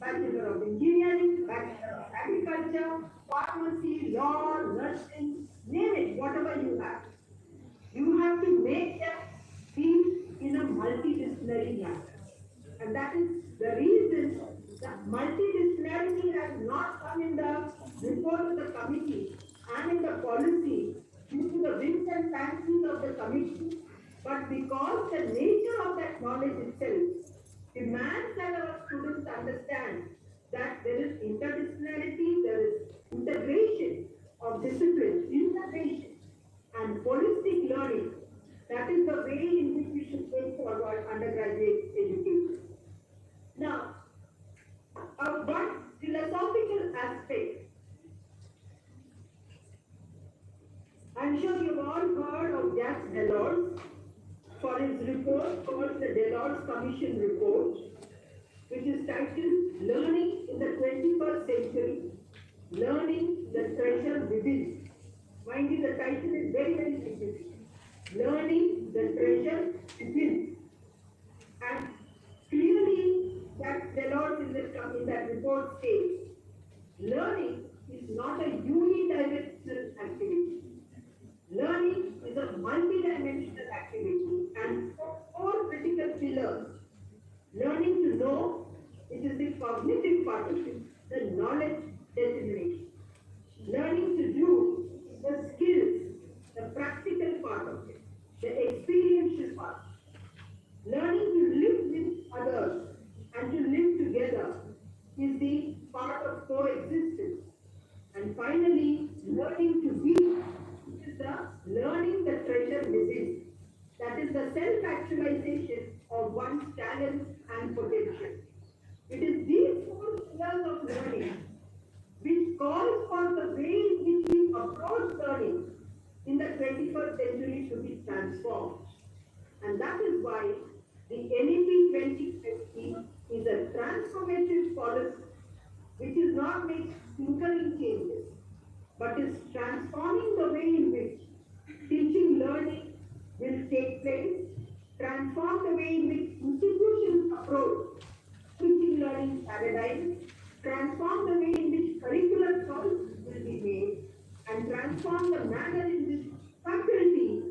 Bachelor of Engineering, Bachelor of Agriculture, Pharmacy, Law, Nursing, name it, whatever you have. You have to make them be in a multidisciplinary manner. And that is the reason that multidisciplinarity has not come in the report of the committee and in the policy due to the whims and fancies of the committee, but because the nature of that knowledge itself demands that our students understand that there is interdisciplinarity, there is integration of disciplines, integration and holistic learning. That is the way in which we should take forward undergraduate education. Now, one philosophical aspect. I'm sure you've all heard of Jacques Delors for his report called the Delors Commission Report, which is titled Learning in the 21st Century, Learning the Treasure Within. Mind you, the title is very, very significant. Learning the Treasure Within. And clearly, that Delors in that report states, learning is not a unidirectional activity. Learning is a multidimensional activity and four critical pillars. Learning to know, which is the cognitive part of it, the knowledge dissemination. Learning to do, the skills, the practical part of it, the experiential part. Learning to live with others and to live together is the part of coexistence. And finally, learning to be is the learning the treasure within. That is the self-actualization of one's talents and potential. It is these four pillars of learning which calls for the way in which we approach learning in the 21st century to be transformed. And that is why the NEP 2050 is a transformative policy which is not making tinkering changes, but is transforming the way in which teaching learning will take place, transform the way in which institutions approach teaching learning paradigm, transform the way in which curricular choices will be made, and transform the manner in which faculty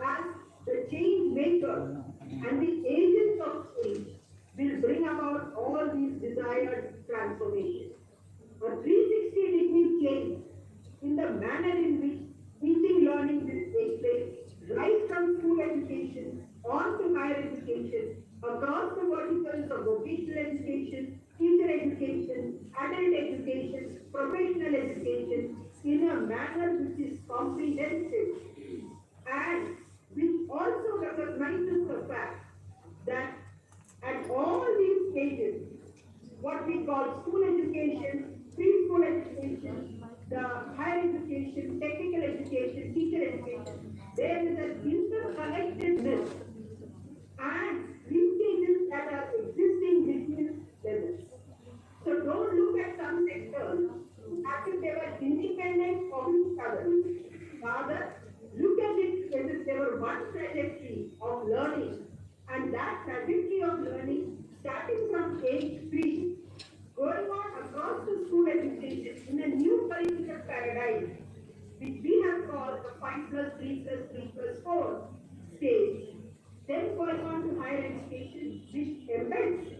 as the change maker and the agents of change will bring about all these desired transformations. A 360-degree change in the manner in which teaching learning will take place, right from school education on to higher education, across the verticals of vocational education, teacher education, adult education, professional education, in a manner which is comprehensive and which also recognizes the fact that at all these stages, what we call school education, preschool education, the higher education, technical education, teacher education, there is an interconnectedness and linkages that are existing between levels. So don't look at some sectors as if they were independent of each other. Rather, look at it as if they were one trajectory of learning, and that trajectory of learning starting from age 3, going on across the school education in a new curricular paradigm, which we have called the 5 plus 3 plus 3 plus 4 stage, then going on to higher education, which embeds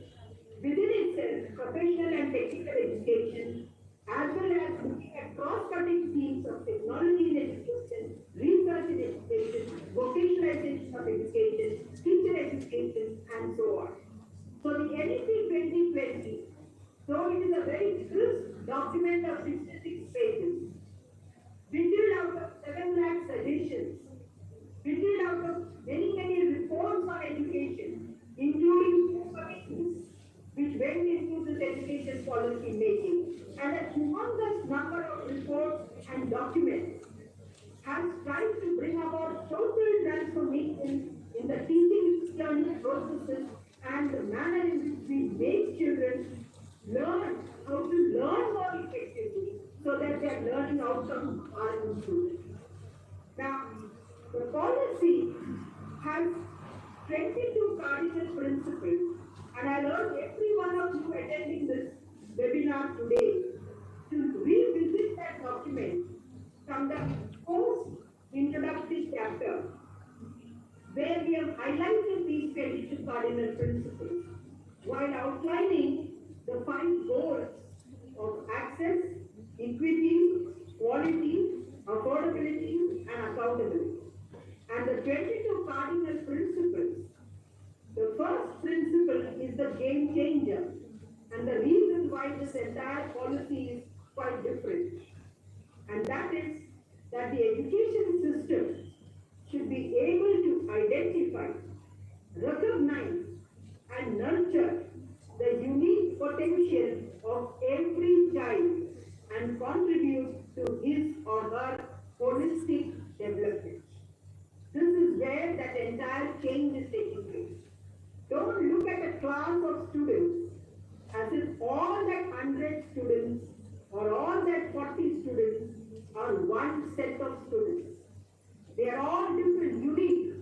within itself professional and technical education, as well as looking at cross-cutting themes of technology in education, research in education, vocationalization of education, teacher education, and so on. So the NEP 2020, though it is a very crisp document of 66 pages, whittled out of 7 lakh suggestions, whittled out of many, many reports on education, including 2 committees, which went into this education policy making, and a humongous number of reports and documents has tried to bring about total transformation in the teaching learning processes and the manner in which we make children learn how to learn more effectively so that their learning outcomes are improved. Now, the policy has 22 cardinal principles, and I urge every one of you attending this 100 students or all that 40 students are one set of students. They are all different, unique,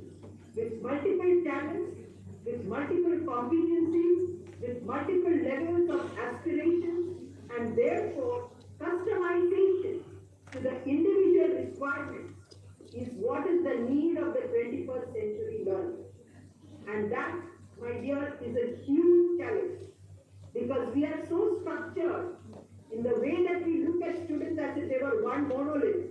with multiple talents, with multiple competencies, with multiple levels of aspiration, and therefore customization to the individual requirements is what is the need of the 21st century learner. And that, my dear, is a huge challenge, because we are so structured in the way that we look at students as if they were one monolith,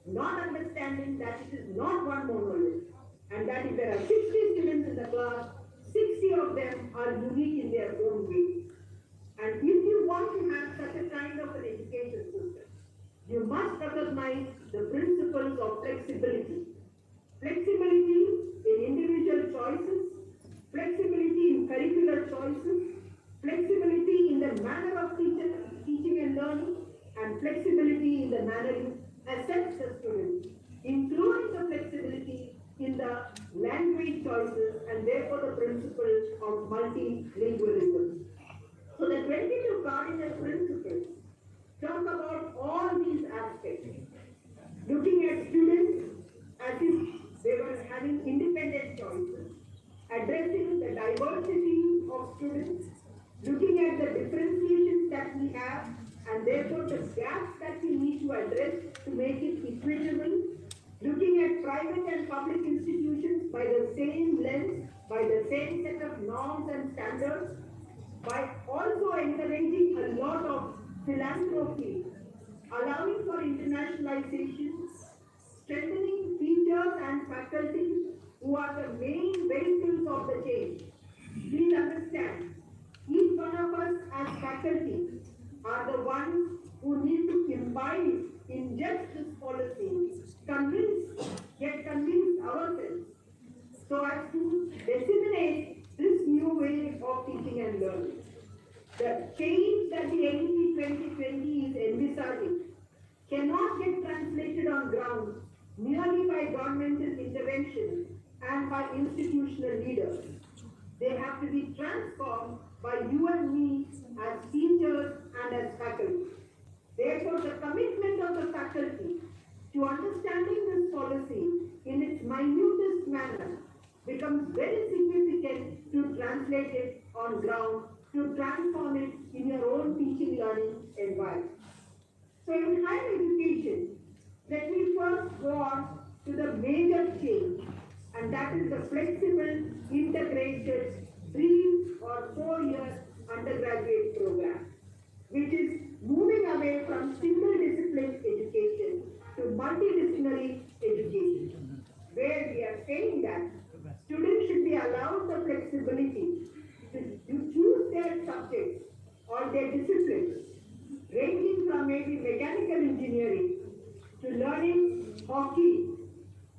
not understanding that it is not one monolith, and that if there are 60 students in the class, 60 of them are unique in their own way. And if you want to have such a kind of an education system, you must recognize the principles of flexibility. Flexibility in individual choices, flexibility in curricular choices, flexibility in the manner of teaching and learning, and flexibility in the manner you assess the student, including the flexibility in the language choices and therefore the principles of multilingualism. So the 22 cardinal principles talk about all these aspects, looking at students as if they were having independent choices, addressing the diversity of students, looking at the differentiations that we have and therefore the gaps that we need to address to make it equitable, looking at private and public institutions by the same lens, by the same set of norms and standards, by also encouraging a lot of philanthropy, allowing for internationalization, strengthening teachers and faculty who are the main vehicles of the change. Please understand, each one of us as faculty are the ones who need to imbibe in just this policy, get convinced ourselves, so as to disseminate this new way of teaching and learning. The change that the NEP 2020 is envisaging cannot get translated on ground merely by governmental intervention and by institutional leaders. They have to be transformed by you and me as teachers and as faculty. Therefore, the commitment of the faculty to understanding this policy in its minutest manner becomes very significant to translate it on ground, to transform it in your own teaching learning environment. So in higher education, let me first go on to the major change, and that is the flexible, integrated 3 or 4 year undergraduate program, which is moving away from single discipline education to multidisciplinary education, where we are saying that students should be allowed the flexibility to choose their subjects or their disciplines, ranging from maybe mechanical engineering to learning hockey,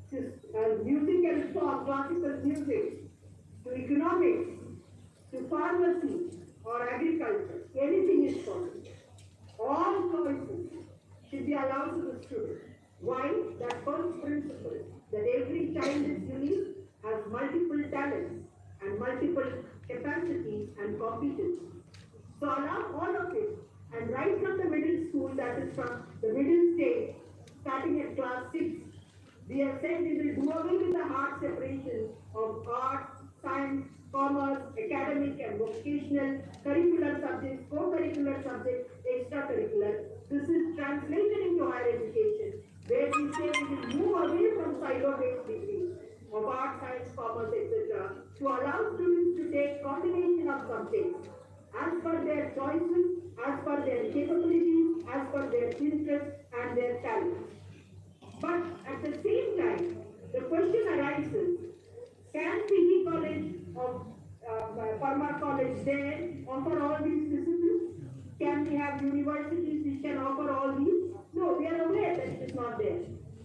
to musical form, classical music, to economics, to pharmacy or agriculture. Anything is possible. All choices should be allowed to the student. Why? That first principle, that every child is unique, has multiple talents and multiple capacities and competencies. So allow all of it, and right from the middle school, that is from the middle stage, starting at class 6, we have said we will do away with the hard separation of art, science, commerce, academic and vocational, curricular subjects, co-curricular subjects, extracurricular. This is translated into higher education, where we say we will move away from silo-based degrees of art, science, commerce, etc., to allow students to take combination of subjects as per their choices, as per their capabilities, as per their interests and their talents. But at the same time, the question arises, can PG College of Parma College there offer all these disciplines? Can we have universities which can offer all these? No, we are aware that it is not there.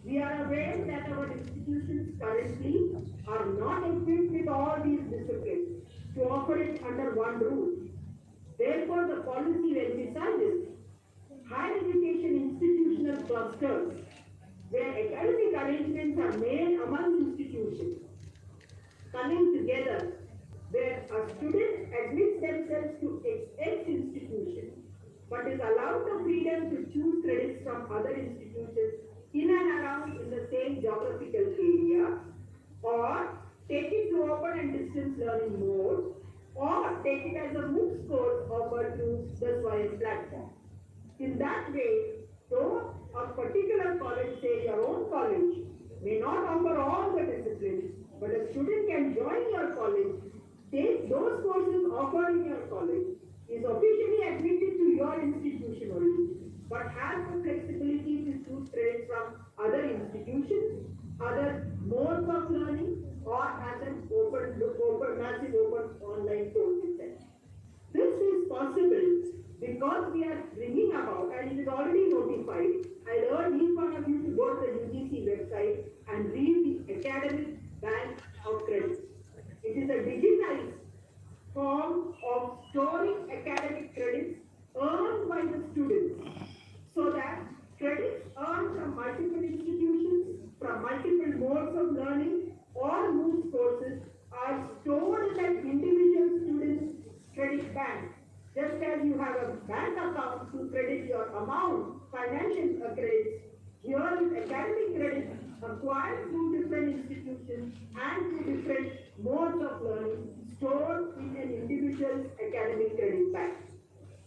We are aware that our institutions currently are not equipped with all these disciplines to offer it under one roof. Therefore, the policy envisages higher education institutional clusters where academic arrangements are made among institutions, coming together, where a student admits themselves to X institution is allowed the freedom to choose credits from other institutions in and around in the same geographical area, or take it to open and distance learning mode, or take it as a MOOC course offered to the Swayam platform. In that way, though a particular college, say your own college, may not offer all the disciplines, but a student can join your college, take those courses offered in your college, is officially admitted to your institution only, but has the flexibility to choose credits from other institutions, other modes of learning, or as an massive open online course itself. This is possible because we are bringing about, and it is already notified. I urge each one of you to go to the UGC website and read the academic bank of credits. It is a digitized form of storing academic credits earned by the students, so that credits earned from multiple institutions, from multiple modes of learning or MOOC courses are stored in an individual student's credit bank. Just as you have a bank account to credit your amount, financial credits, here is academic credits acquired through different institutions and through different modes of learning stored in an individual's academic credit bank.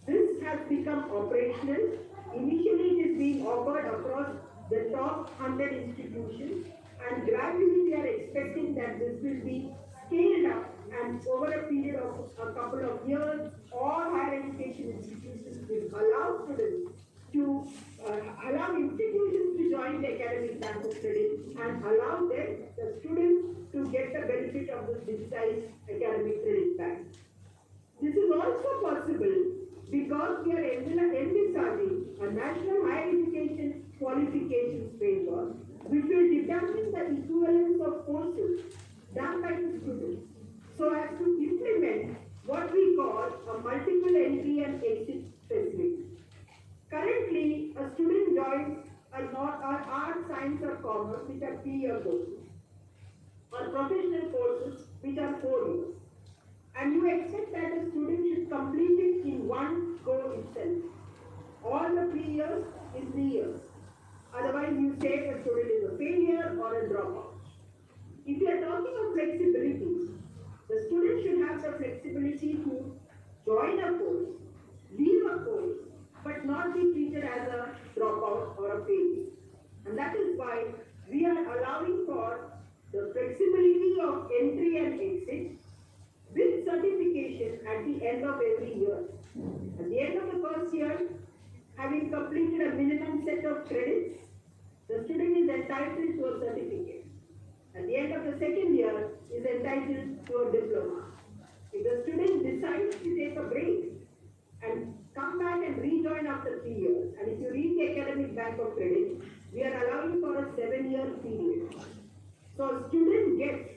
This has become operational. Initially, it is being offered across the top 100 institutions, and gradually we are expecting that this will be scaled up, and over a period of a couple of years, all higher education institutions will allow students to allow institutions to join the academic bank of credit and allow them, the students, to get the benefit of this digitized academic credit bank. This is also possible because we are envisaging a national higher education qualifications framework which will determine the equivalence of courses done by the students so as to implement what we call a multiple entry and exit facility. Currently, a student joins an art, science or commerce which are 3-year courses, or professional courses which are 4 years. And you expect that a student should complete it in one go itself. All the 3 years in 3 years. Otherwise, you say a student is a failure or a dropout. If you are talking of flexibility, the student should have the flexibility to join a course, leave a course, but not be treated as a dropout or a failure. And that is why we are allowing for the flexibility of entry and exit with certification at the end of every year. At the end of the first year, having completed a minimum set of credits, the student is entitled to a certificate. At the end of the second year, is entitled to a diploma. If the student decides to take a break and come back and rejoin after 3 years, and if you read the academic bank of credit, we are allowing for a 7-year period. So a student gets,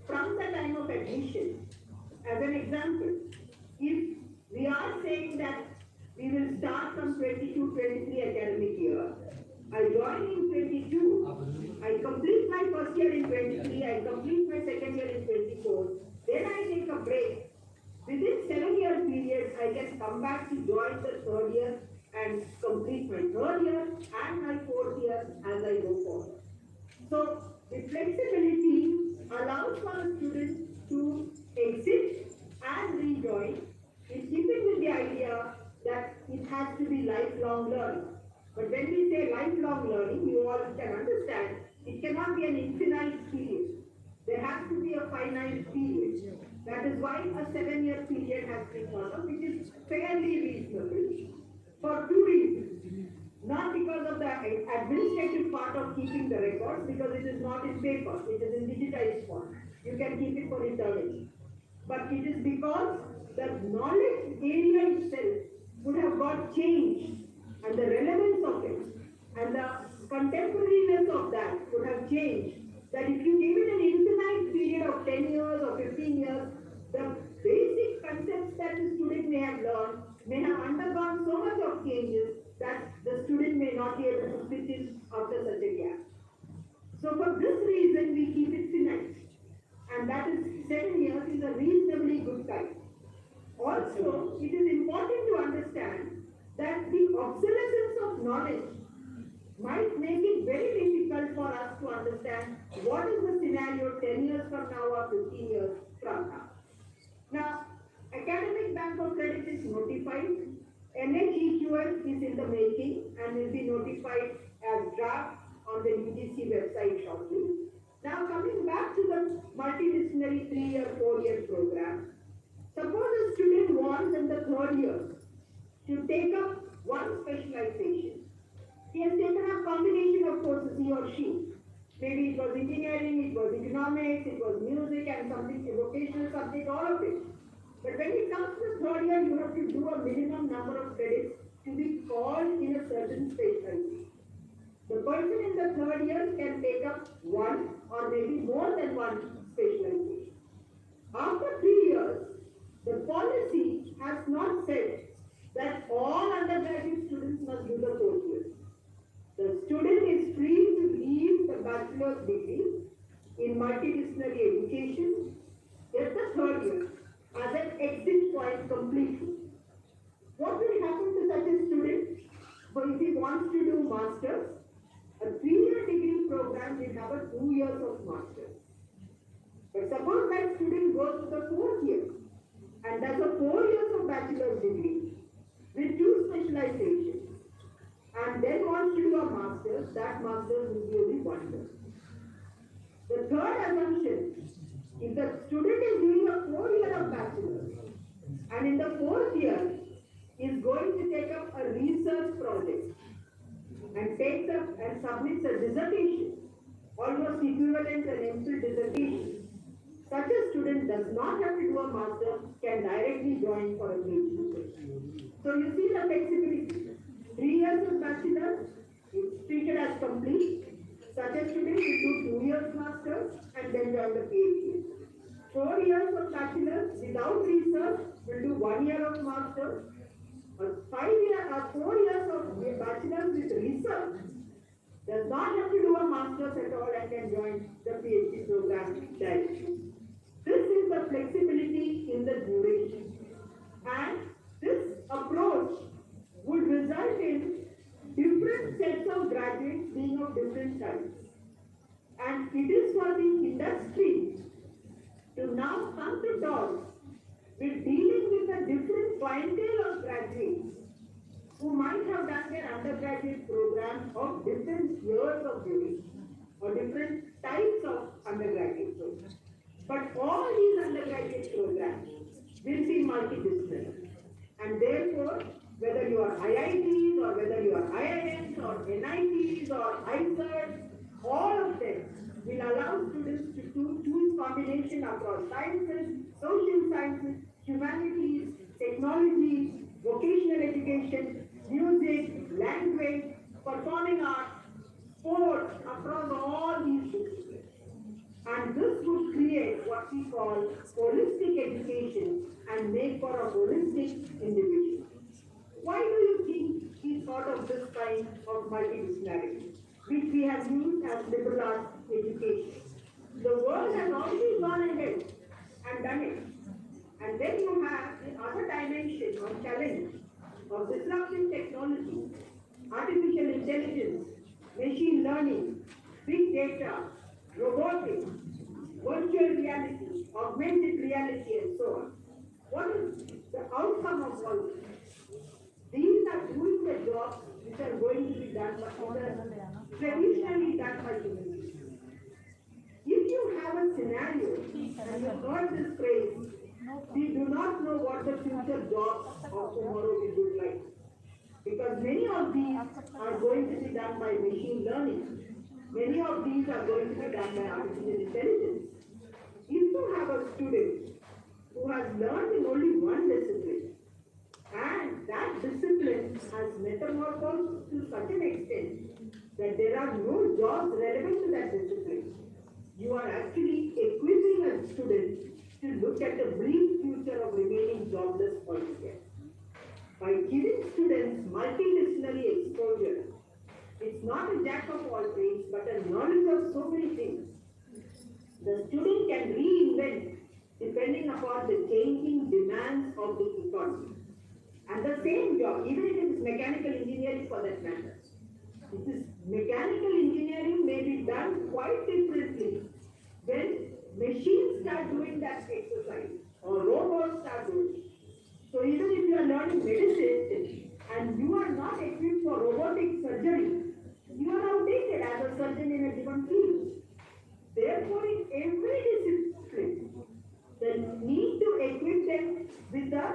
from the time of admission, as an example, if we are saying that we will start from 22-23 academic year, I join in 22, I complete my first year in 23, I complete my second year in 24, then I take a break. Within 7-year period, I can come back to join the third year and complete my third year and my fourth year as I go forward. So the flexibility allows for a student to exit and rejoin, in keeping with the idea that it has to be lifelong learning. But when we say lifelong learning, you all can understand it cannot be an infinite period. There has to be a finite period. That is why a 7-year period has been thought of, which is fairly reasonable for 2 reasons. Not because of the administrative part of keeping the records, because it is not in paper, it is in digitized form. You can keep it for eternity. But it is because the knowledge area itself would have got changed, and the relevance of it and the contemporariness of that would have changed, that if you give it an infinite period of 10 years or 15 years, the basic concepts that the student may have learned may have undergone so much of changes that the student may not be able to fit in after such a gap. So for this reason, we keep it finite. And that is 7 years is a reasonably good time. Also, it is important to understand that the knowledge might make it very difficult for us to understand what is the scenario 10 years from now or 15 years from now. Now, Academic Bank of Credit is notified, NHEQF is in the making and will be notified as draft on the UGC website shortly. Now coming back to the multidisciplinary 3-year, 4-year program, suppose a student wants in the 3rd year to take up one specialization. He has taken a combination of courses, he or she. Maybe it was engineering, it was economics, it was music and something, a vocational subject, all of it. But when it comes to the 3rd year, you have to do a minimum number of credits to be called in a certain specialty. The person in the 3rd year can take up one or maybe more than one specialization. After 3 years, the policy has not said that all undergraduate students must do the 4th year. The student is free to leave the bachelor's degree in multidisciplinary education at the 3rd year as an exit point completely. What will happen to such a student? So if he wants to do masters, a 3-year degree program will have a 2 years of masters. But suppose that student goes to the 4th year and does a 4 years of bachelor's degree with 2 specializations and then wants to do a master's, that master's will be only 1 year. The third assumption, if the student is doing a 4 year of bachelor's and in the 4th year is going to take up a research project and takes up and submits a dissertation, almost equivalent to an MPhil dissertation, such a student does not have to do a master, can directly join for a PhD. So you see the flexibility. 3 years of bachelor is treated as complete. Such a student will do 2 years masters and then join the PhD. 4 years of bachelor without research will do 1 year of masters. 4 years of bachelor's with research does not have to do a master's at all and can join the PhD program directly. This is the flexibility in the duration. And this approach would result in different sets of graduates being of different types. And it is for the industry to now come to terms with dealing with a different clientele of graduates who might have done their undergraduate program of different years of duration or different types of undergraduate programs. But all these undergraduate programs will be multidisciplinary. And therefore, whether you are IITs or whether you are IIMs or NITs or ICERs, all of them will allow students to choose combination across sciences, social sciences, humanities, technology, vocational education, music, language, performing arts, sports, across all these disciplines. And this would create what we call holistic education and make for a holistic individual. Why do you think we thought of this kind of multidisciplinarity, which we have used as liberal arts education? The world has already gone ahead and done it. And then you have the other dimension or challenge of disruptive technology, artificial intelligence, machine learning, big data, robotics, virtual reality, augmented reality, and so on. What is the outcome of all this? These are doing the jobs which are going to be done by traditionally done by human beings. If you have a scenario, and you heard this phrase, we do not know what the future jobs of tomorrow will look like. Because many of these are going to be done by machine learning. Many of these are going to be done by artificial intelligence. If you have a student who has learned in only one discipline, and that discipline has metamorphosed to such an extent that there are no jobs relevant to that discipline, you are actually equipping a student to look at the brief future of remaining jobless altogether. By giving students multidisciplinary exposure, it's not a jack of all trades, but a knowledge of so many things. The student can reinvent depending upon the changing demands of the economy. And the same job, even if it is mechanical engineering, for that matter. This mechanical engineering may be done quite differently when machines start doing that exercise or robots start doing it. So even if you are learning medicine and you are not equipped for robotic surgery, you are outdated as a surgeon in a given field. Therefore, in every discipline, the need to equip them with the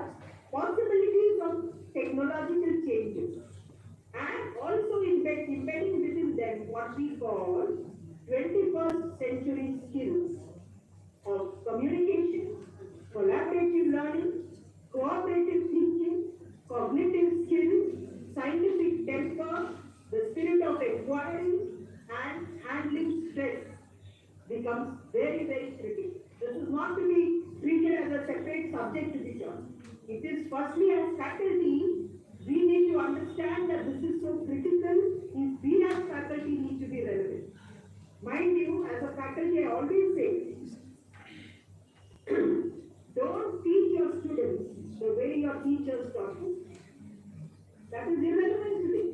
possibilities of technological changes and also embedding within them what we call 21st century skills of communication, collaborative learning, cooperative thinking, cognitive skills, scientific temper, the spirit of inquiry, and handling stress becomes very, very critical. This is not to be treated as a separate subject to be taught. It is firstly as faculty, we need to understand that this is so critical if we as faculty need to be relevant. Mind you, as a faculty, I always say, don't teach your students the way your teachers taught you. That is irrelevant today.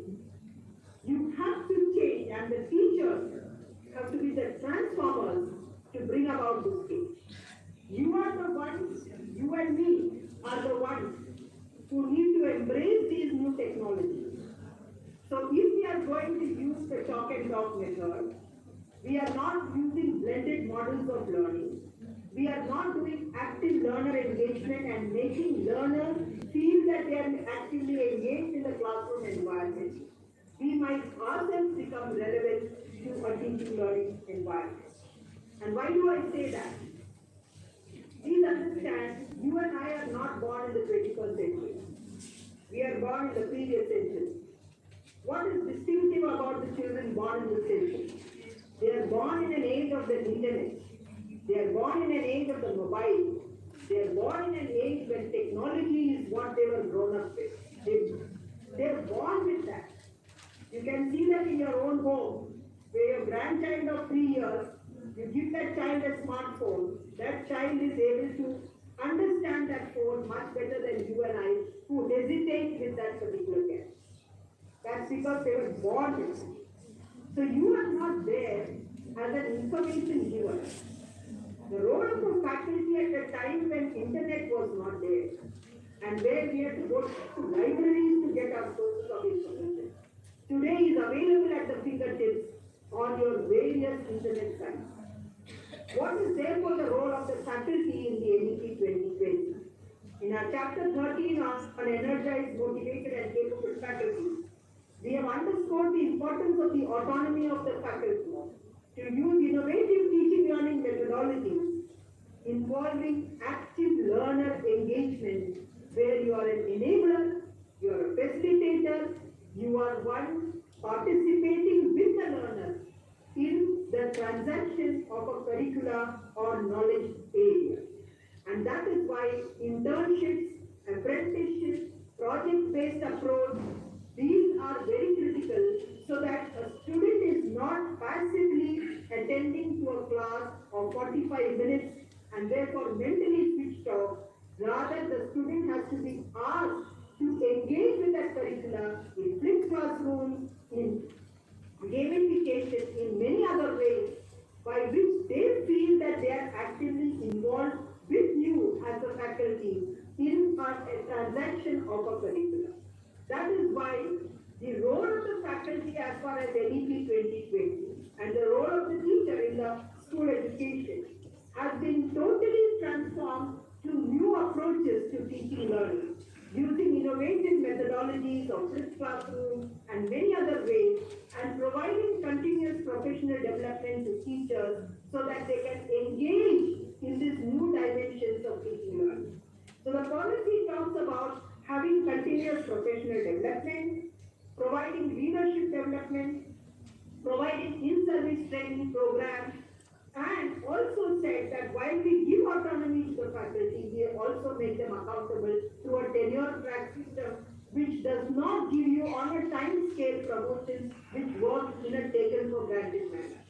You have to change, and the teachers have to be the transformers to bring about this change. You are the ones, you and me are the ones who need to embrace these new technologies. So if we are going to use the talk and talk method, we are not using blended models of learning. We are not doing active learner engagement and making learners feel that they are actively engaged in the classroom environment. We might ourselves become relevant to a teaching learning environment. And why do I say that? Please understand, you and I are not born in the 21st century. We are born in the previous century. What is distinctive about the children born in this century? They are born in an age of the internet. They are born in an age of the mobile. They are born in an age when technology is what they were grown up with. They are born with that. You can see that in your own home, where your grandchild of 3 years, you give that child a smartphone, that child is able to understand that phone much better than you and I, who hesitate with that particular gadget. That's because they were born with it. So you are not there as an information giver. The role of a faculty at a time when internet was not there and where we had to go to libraries to get our sources of information, today is available at the fingertips on your various internet sites. What is therefore the role of the faculty in the NEP 2020? In our chapter 13 on energized, motivated and capable faculty, we have underscored the importance of the autonomy of the faculty to use innovative teaching learning methodologies involving active learner engagement, where you are an enabler, you are a facilitator, you are one participating with the learner in the transaction of a curricula or knowledge area. And that is why internships, apprenticeships, project-based approach, these are very critical so that a student is not passively attending to a class of 45 minutes and therefore mentally switched off. Rather, the student has to be asked to engage with that curricula in flipped classrooms, in gamification, in many other ways by which they feel that they are actively involved with you as a faculty in a transaction of a curriculum. That is why the role of the faculty as far as NEP 2020 and the role of the teacher in the school education has been totally transformed to new approaches to teaching learning, using innovative methodologies of flipped classrooms and many other ways, and providing continuous professional development to teachers so that they can engage in these new dimensions of teaching learning. So the policy talks about having continuous professional development, providing leadership development, providing in-service training programs, and also said that while we give autonomy to the faculty, we also make them accountable through a tenure track system which does not give you on a time scale promotions which work in a taken for granted manner.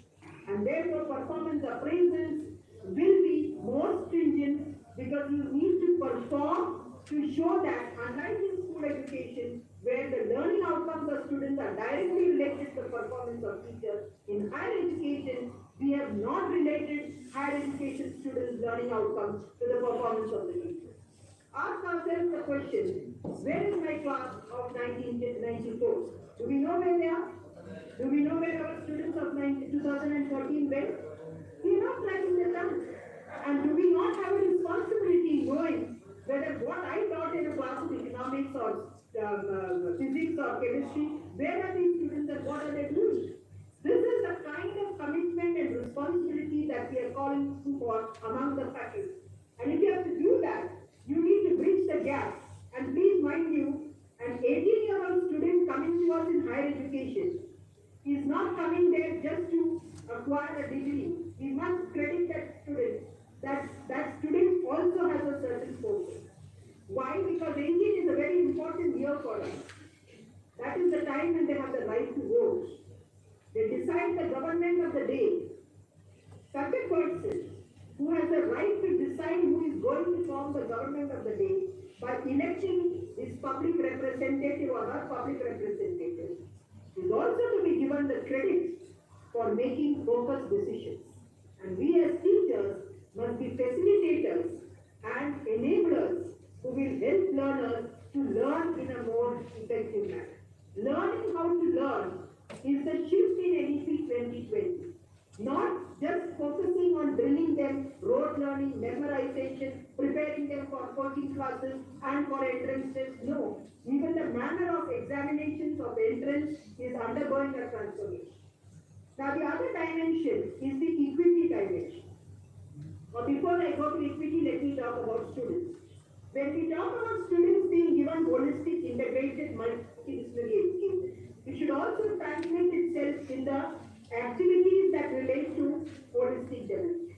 And therefore performance appraisals will be more stringent because you need to perform to show that, unlike in school education, where the learning outcomes of students students are directly related to the performance of teachers. In higher education, we have not related higher education students' learning outcomes to the performance of the teachers. Ask ourselves the question, where is my class of 1994? Do we know where they are? Do we know where our students of 2013 were? We are not tracking them down. And do we not have a responsibility knowing whether what I taught in a class of economics or physics or chemistry, where are these students and what are they doing? This is the kind of commitment and responsibility that we are calling for among the faculty. And if you have to do that, you need to bridge the gap. And please mind you, an 18-year-old student coming to us in higher education is not coming there just to acquire a degree. We must credit that student. That student also has a certain focus. Why? Because 18 is a very important year for us. That is the time when they have the right to vote. They decide the government of the day. Such a person who has the right to decide who is going to form the government of the day by electing his public representative or her public representative is also to be given the credit for making focused decisions. And we as teachers must be facilitators and enablers who will help learners to learn in a more effective manner. Learning how to learn is the shift in NEP 2020. Not just focusing on drilling them, rote learning, memorization, preparing them for coaching classes and for entrance tests. No, even the manner of examinations of entrance is undergoing a transformation. Now the other dimension is the equity dimension. Now before I go to equity, let me talk about students. When we talk about students being given holistic, integrated, multidisciplinary education, it should also translate itself in the activities that relate to holistic development.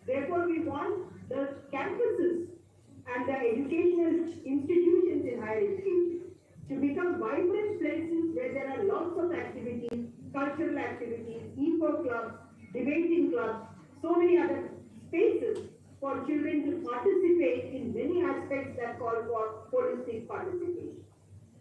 Therefore, we want the campuses and the educational institutions in higher education to become vibrant places where there are lots of activities, cultural activities, eco clubs, debating clubs, so many other spaces for children to participate in many aspects that call for holistic participation.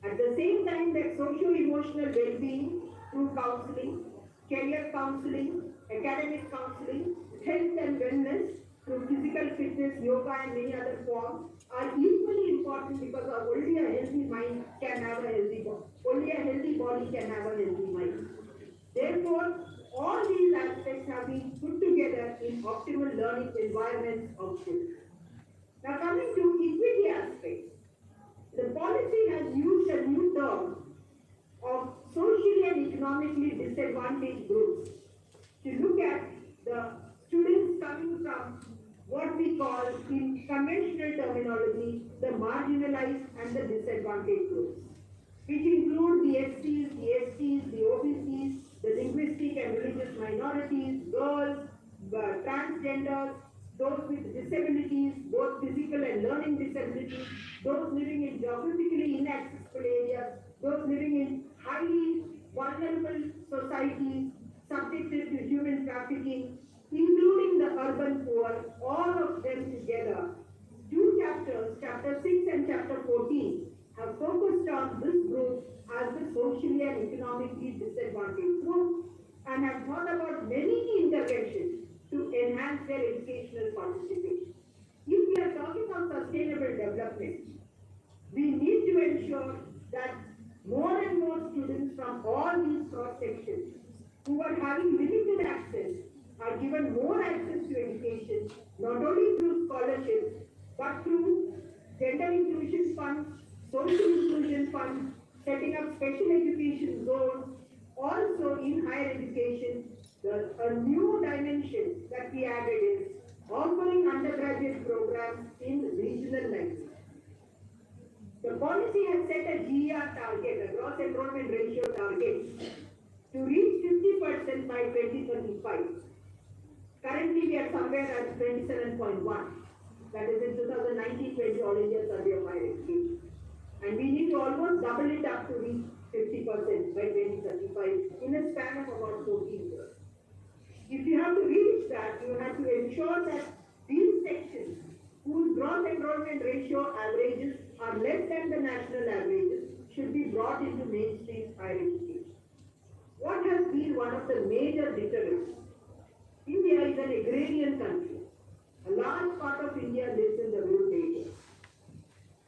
At the same time, that socio-emotional well-being through counseling, career counseling, academic counseling, health and wellness through physical fitness, yoga and many other forms are equally important because only a healthy mind can have a healthy body. Only a healthy body can have a healthy mind. Therefore, all these aspects have been put together in optimal learning environments of children. Now coming to equity aspects, the policy has used a new term of socially and economically disadvantaged groups to look at the students coming from what we call in conventional terminology the marginalized and the disadvantaged groups, which include the SCs, the STs, the OBCs, the linguistic and religious minorities, girls, transgenders, those with disabilities, both physical and learning disabilities, those living in geographically inaccessible areas, those living in highly vulnerable societies subjected to human trafficking, including the urban poor, all of them together. Two chapters, chapter 6 and chapter 14, have focused on this group as the socially and economically disadvantaged group and have thought about many interventions to enhance their educational participation. If we are talking of sustainable development, we need to ensure that more and more students from all these cross sections who are having limited access are given more access to education, not only through scholarships, but through gender inclusion funds, social inclusion funds, setting up special education zones. Also in higher education, a new dimension that we added is offering undergraduate programs in regional language. The policy has set a GER target, a gross enrollment ratio target, to reach 50% by 2035. Currently, we are somewhere at 27.1. That is in 2019-20 All India Survey of Higher Education. And we need to almost double it up to reach 50% by 2035 in a span of about 14 years. If you have to reach that, you have to ensure that these sections whose gross enrollment ratio averages are less than the national averages should be brought into mainstream higher education. been one of the major deterrents. India is an agrarian country. A large part of India lives in the rural areas.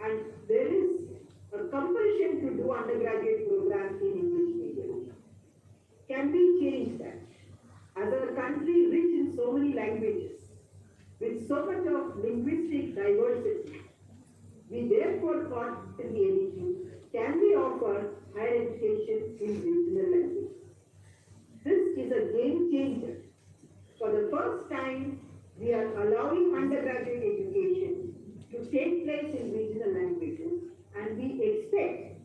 And there is a compulsion to do undergraduate programs in English medium. Can we change that? As a country rich in so many languages, with so much of linguistic diversity, we therefore thought in the NEP, can we offer higher education in regional languages? This is a game changer. For the first time, we are allowing undergraduate education to take place in regional languages, and we expect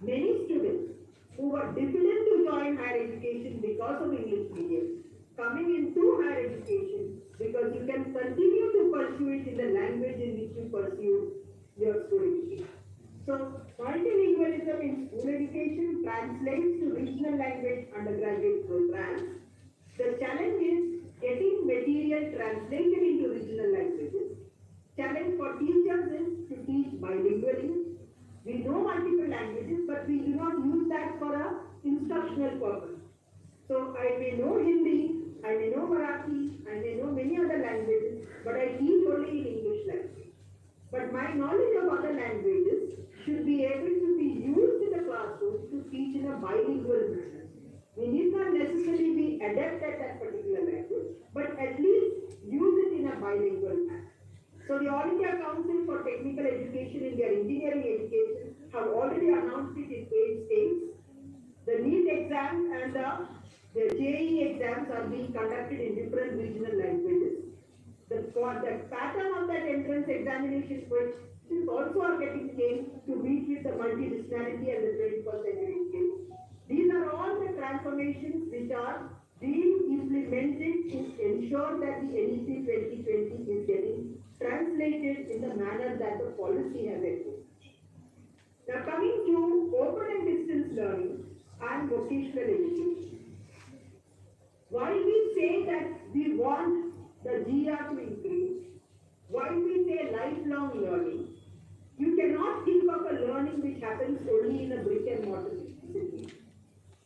many students who were diffident to join higher education because of English medium coming into higher education because you can continue to pursue it in the language in which you pursue your school education. So, multilingualism in school education translates to regional language undergraduate programs. The challenge is getting material translated into regional languages. Challenge for teachers is to teach bilingually. We know multiple languages, but we do not use that for an instructional purpose. So I may know Hindi, I may know Marathi, I may know many other languages, but I teach only in English language. But my knowledge of other languages should be able to be used in the classroom to teach in a bilingual manner. We need not necessarily be adept at that particular language, but at least use it in a bilingual manner. So the All India Council for Technical Education in their engineering education have already announced it in 8 states. The NEET exams and the JEE exams are being conducted in different regional languages. The pattern of that entrance examination questions also are getting changed to meet with the multidisciplinarity and the 21st century skills. These are all the transformations which are being implemented to ensure that the NEP 2020 is getting translated in the manner that the policy has envisaged. Now coming to open and distance learning and vocational education. While we say that we want the GR to increase, while we say lifelong learning, you cannot think of a learning which happens only in a brick and mortar city.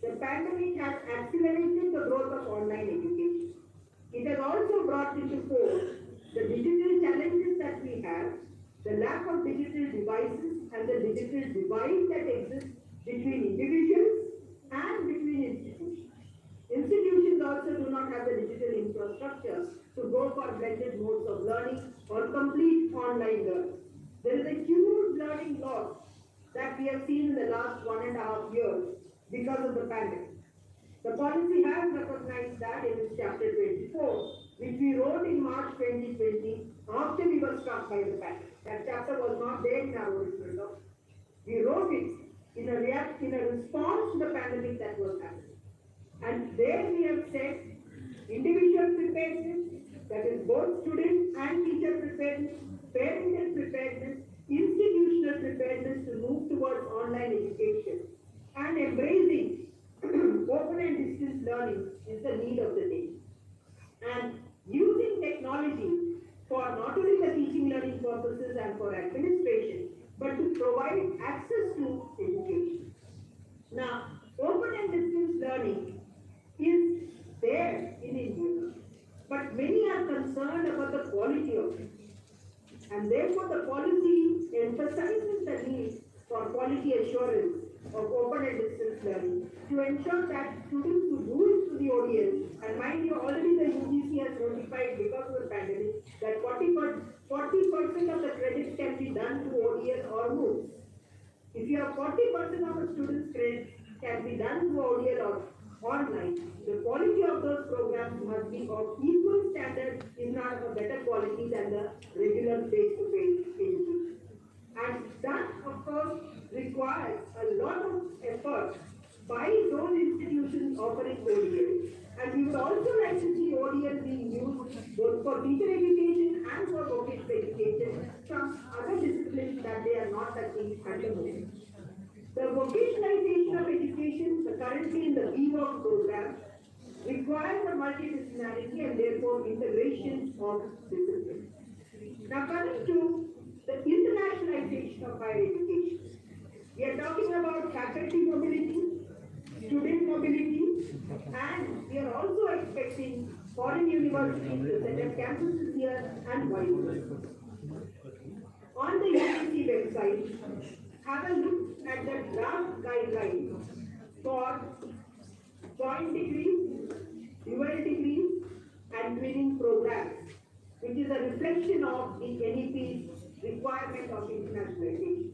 The pandemic has accelerated the growth of online education. It has also brought into force the digital challenges that we have, the lack of digital devices and the digital divide that exists between individuals and between institutions. Institutions also do not have the digital infrastructure to go for blended modes of learning or complete online learning. There is a huge learning loss that we have seen in the last 1.5 years because of the pandemic. The policy has recognized that in its chapter 24, which we wrote in March 2020 after we were struck by the pandemic. That chapter was not there in our original document. We wrote it in a response to the pandemic that was happening. And there we have said individual preparedness, that is both student and teacher preparedness, parental preparedness, institutional preparedness to move towards online education, and embracing open and distance learning is the need of the day. And using technology for not only the teaching learning purposes and for administration, but to provide access to education. Now, open and distance learning is there in India, but many are concerned about the quality of it. And therefore, the policy emphasizes the need for quality assurance of open and distance learning to ensure that students who do it to the ODS, and mind you, already the UGC has notified because of the pandemic that 40% of the credits can be done to ODS or MOOCs. If you have 40% of the students' credits can be done to ODS or online, the quality of those programs must be of equal standard, if not of a better quality than the regular face-to-face education. And that, of course, requires a lot of effort by those institutions offering ODS. And we would also like to see ODS being used both for teacher education and for vocational education from other disciplines that they are not touching at the moment. The vocationalization of education, currently in the BWOC program, requires a multidisciplinarity and therefore integration of disciplines. Now coming to the internationalization of higher education. We are talking about faculty mobility, student mobility, universities to set up campuses here and vice versa. On the UGC website, have a look at the draft guidelines for joint degrees, dual degrees, and twinning programs, which is a reflection of the NEP's requirement of internationalization.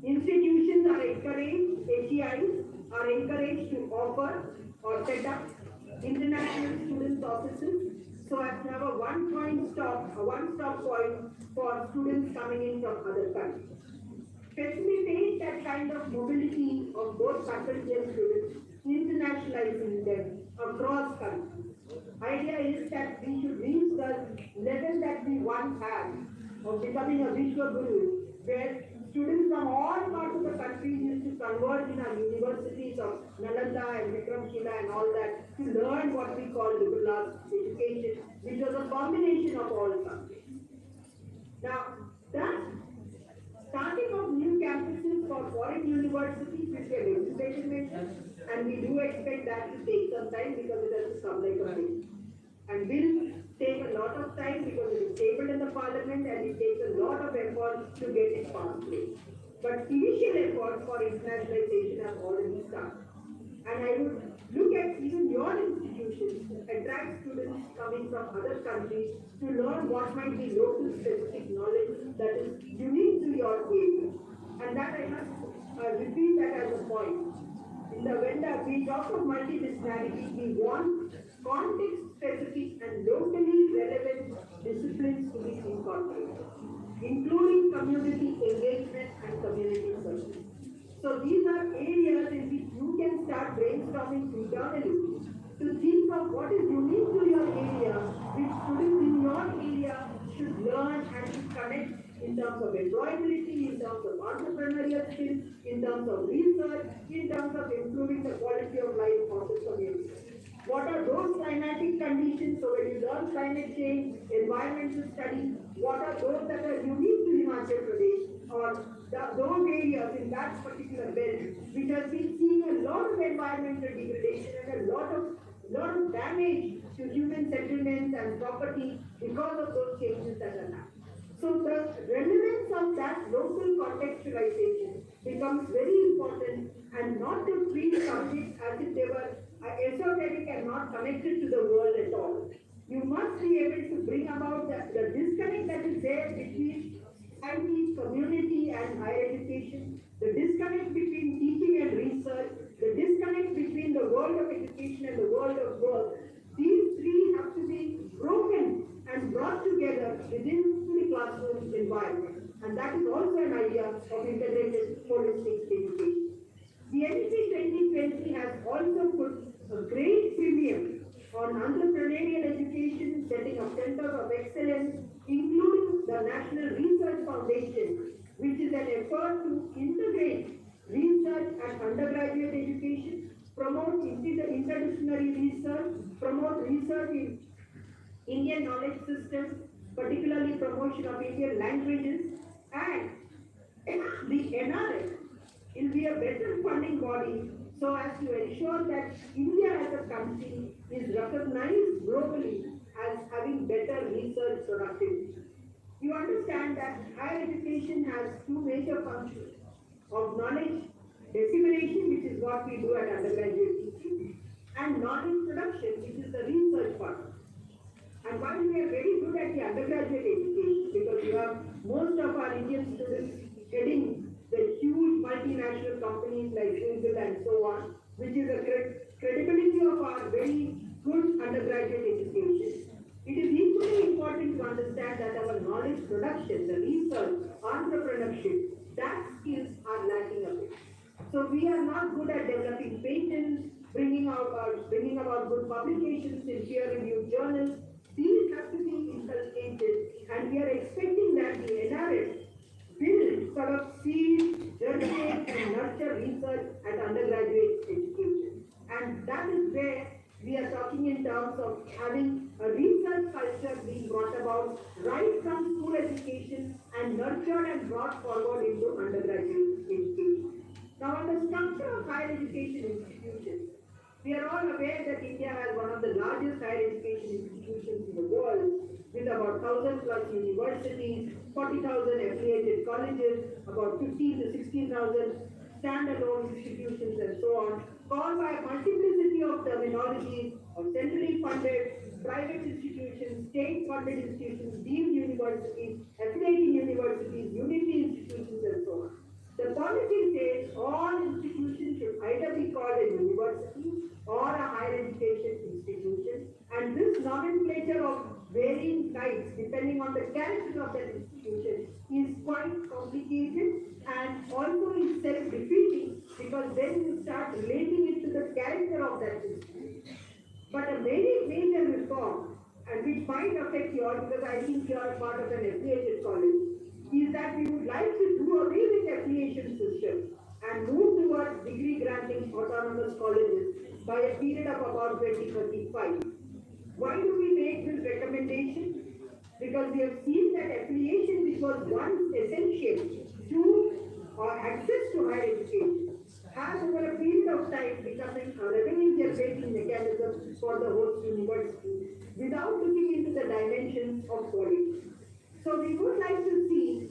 Institutions are encouraged, HEIs are encouraged to offer or set up international students' offices so as to have a one-stop point for students coming in from other countries. Facilitate that kind of mobility of both faculty and students, internationalizing them across countries. Idea is that we should reach the level that we once had of becoming a Vishwa Guru, where students from all parts of the country used to converge in our universities of Nalanda and Vikramshila and all that to learn what we call liberal arts education, which was a combination of all countries. Now, that starting of new campuses for foreign universities which were legislation mentioned, and we do expect that to take some time because it has to come like a bill. And will take a lot of time because it is tabled in the parliament and it takes a lot of effort to get it passed. But initial efforts for internationalization have already started. And I would look at even your institutions to attract students coming from other countries to learn what might be local specific knowledge that is unique to your area. And that I must repeat that as a point. When we talk of multidisciplinarity, we want context-specific and locally relevant disciplines to be incorporated, including community engagement and community service. So these are areas in which you can start brainstorming internally to think of what is unique to your area, which students in your area should learn and should connect in terms of employability, in terms of entrepreneurial skills, in terms of research, in terms of improving the quality of life of the community. What are those climatic conditions? So when you learn climate change, environmental studies, what are those that are unique to Himachal Pradesh or those areas in that particular belt which has been seeing a lot of environmental degradation and a lot of damage to human settlements and property because of those changes that are happening. So the relevance of that local contextualization becomes very important, and not to treat subjects as if they were esoteric and not connected to the world at all. You must be able to bring about the disconnect that is there between society, community and higher education, the disconnect between teaching and research, the disconnect between the world of education and the world of work. These three have to be broken and brought together within the classroom environment. And that is also an idea of integrated holistic education. The NEP 2020 has also put a great premium on entrepreneurial education, setting up centers of excellence, including the National Research Foundation, which is an effort to integrate research and undergraduate education, promote interdisciplinary research, promote research in Indian knowledge systems, particularly promotion of Indian languages, and the NRF will be a better funding body so as to ensure that India as a country is recognized globally as having better research productivity. You understand that higher education has two major functions of knowledge dissemination, which is what we do at undergraduate teaching, and knowledge production, which is the research part. And while we are very good at the undergraduate education, because you have most of our Indian students heading the huge multinational companies like Google and so on, which is a credibility of our very good undergraduate education. It is equally important to understand that our knowledge production, the research, entrepreneurship, that skills are lacking a bit. So we are not good at developing patents, bringing about good publications in peer-reviewed journals. These have to be inculcated, and we are expecting that the NRF will sort of seed, germinate, and nurture research at undergraduate education. And that is where we are talking in terms of having a research culture being brought about right from school education and nurtured and brought forward into undergraduate education. Now, on the structure of higher education institutions, We are all aware that India has one of the largest higher education institutions in the world, with about 1,000 plus universities, 40,000 affiliated colleges, about 15 to 16,000 standalone institutions, and so on, called by a multiplicity of terminologies of centrally funded, private institutions, state-funded institutions, deemed universities, affiliating universities, unity institutions, and so on. The policy says all institutions should either be called a university or a higher education institution, and this nomenclature of varying types depending on the character of that institution is quite complicated and also is self-defeating, because then you start relating it to the character of that institution. But a very major reform, and which might affect you all because I think you are a part of an affiliated college, is that we would like to do away with affiliation system and move towards degree granting autonomous colleges by a period of about 2035. Why do we make this recommendation? Because we have seen that affiliation, which was once essential to or access to higher education, has over a period of time becoming a revenue generating mechanism for the host university without looking into the dimensions of quality. So we would like to see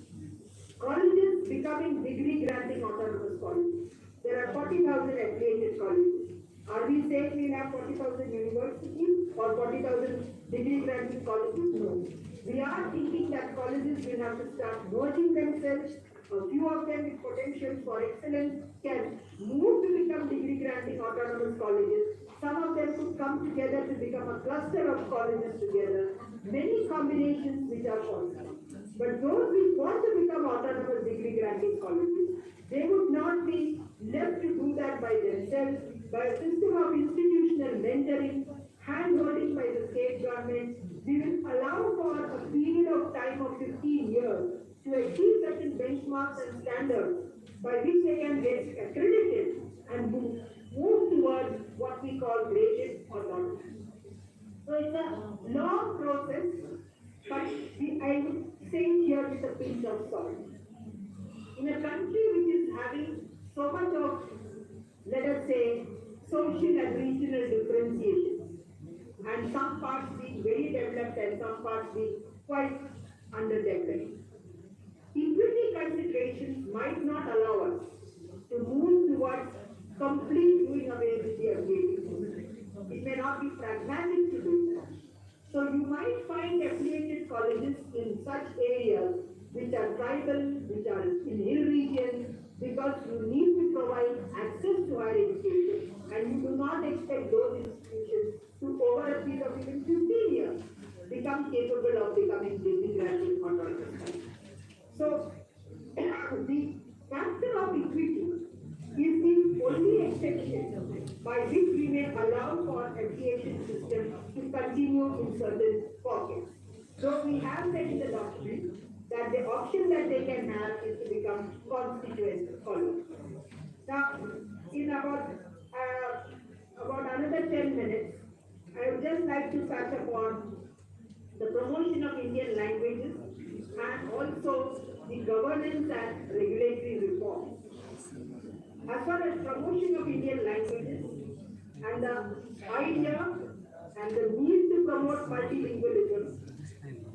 colleges becoming degree granting autonomous colleges. There are 40,000 affiliated colleges. Are we saying we have 40,000 universities or 40,000 degree granting colleges? No. We are thinking that colleges will have to start merging themselves. A few of them with potential for excellence can move to become degree granting autonomous colleges. Some of them could come together to become a cluster of colleges together. Many combinations which are possible. But those which want to become autonomous degree granting colleges, they would not be left to do that by themselves, by a system of institutional mentoring, hand-holding by the state government. We will allow for a period of time of 15 years to achieve certain benchmarks and standards by which they can get accredited and move towards what we call graded autonomy. So it's a long process, but I would say here with a pinch of salt. In a country which is having so much of, let us say, social and regional differentiation, and some parts being very developed and some parts being quite underdeveloped, equity considerations might not allow us to move towards complete doing away with the affiliation. It may not be pragmatic to do that. So you might find affiliated colleges in such areas which are tribal, which are in hill regions, because you need to provide access to higher education, and you do not expect those institutions to, over a period of even 15 years, become capable of becoming degree granting autonomous. So, the factor of equity is the only exception by which we may allow for affiliation system to continue in certain pockets. So we have said in the document that the option that they can have is to become constituent colleges. Now, in about another 10 minutes, I would just like to touch upon the promotion of Indian languages and also the governance and regulatory reforms. As far as promotion of Indian languages and the idea and the need to promote multilingualism,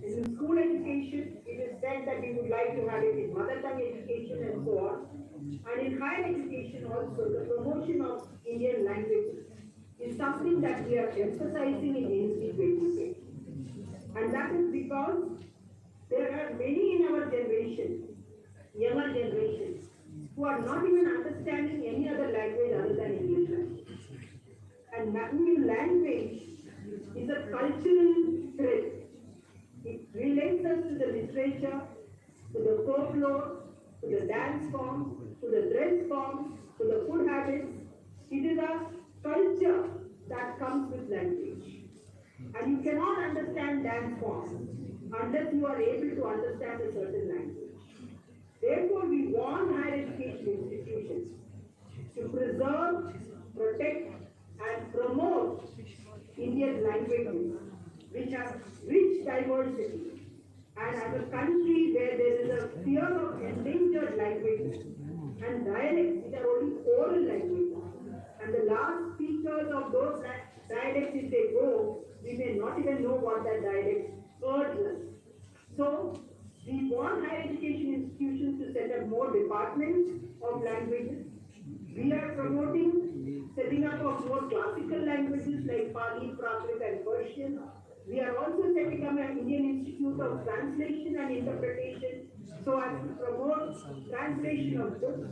in school education, it is said that we would like to have it in mother tongue education and so on. And in higher education also, the promotion of Indian languages is something that we are emphasizing in institute education. And that is because there are many in our generation, younger generation, who are not even understanding any other language other than English language. And language is a cultural thread. It relates us to the literature, to the folklore, to the dance forms, to the dress forms, to the food habits. It is a culture that comes with language. And you cannot understand dance forms unless you are able to understand a certain language. Therefore, we want higher education institutions to preserve, protect, and promote Indian languages, which have rich diversity. And as a country where there is a fear of endangered languages and dialects which are only oral languages, and the last speakers of We are promoting setting up of more classical languages like Pali, Prakrit and Persian. We are also setting up an Indian Institute of Translation and Interpretation so as to promote translation of books.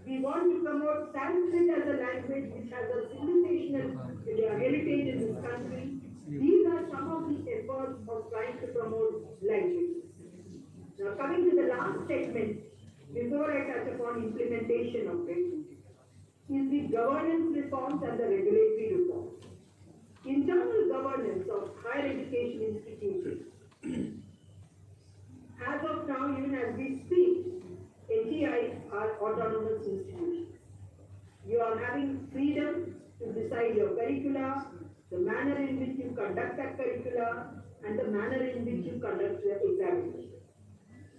We want to promote Sanskrit as a language which has a civilizational heritage in this country. These are some of the efforts of trying to promote languages. Now coming to the last segment, before I touch upon implementation of it, is the governance reforms and the regulatory reforms. Internal governance of higher education institutions. As of now, even as we speak, HEIs are autonomous institutions. You are having freedom to decide your curricula, the manner in which you conduct that curricula, and the manner in which you conduct the examination.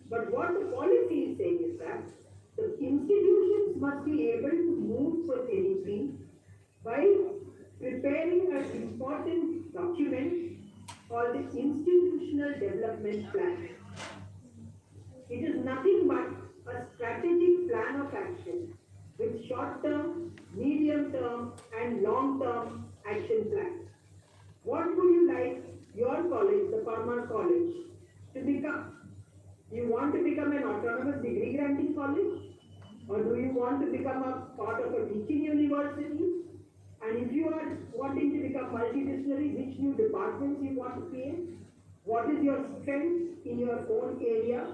But what the policy is saying is that the institutions must be able to move with anything by preparing an important document called the Institutional Development Plan. It is nothing but a strategic plan of action with short-term, medium-term and long-term action plans. What would you like your college, the Farmer College, to become? Do you want to become an autonomous degree granting college? Or do you want to become a part of a teaching university? And if you are wanting to become multidisciplinary, which new departments you want to create? What is your strength in your own area?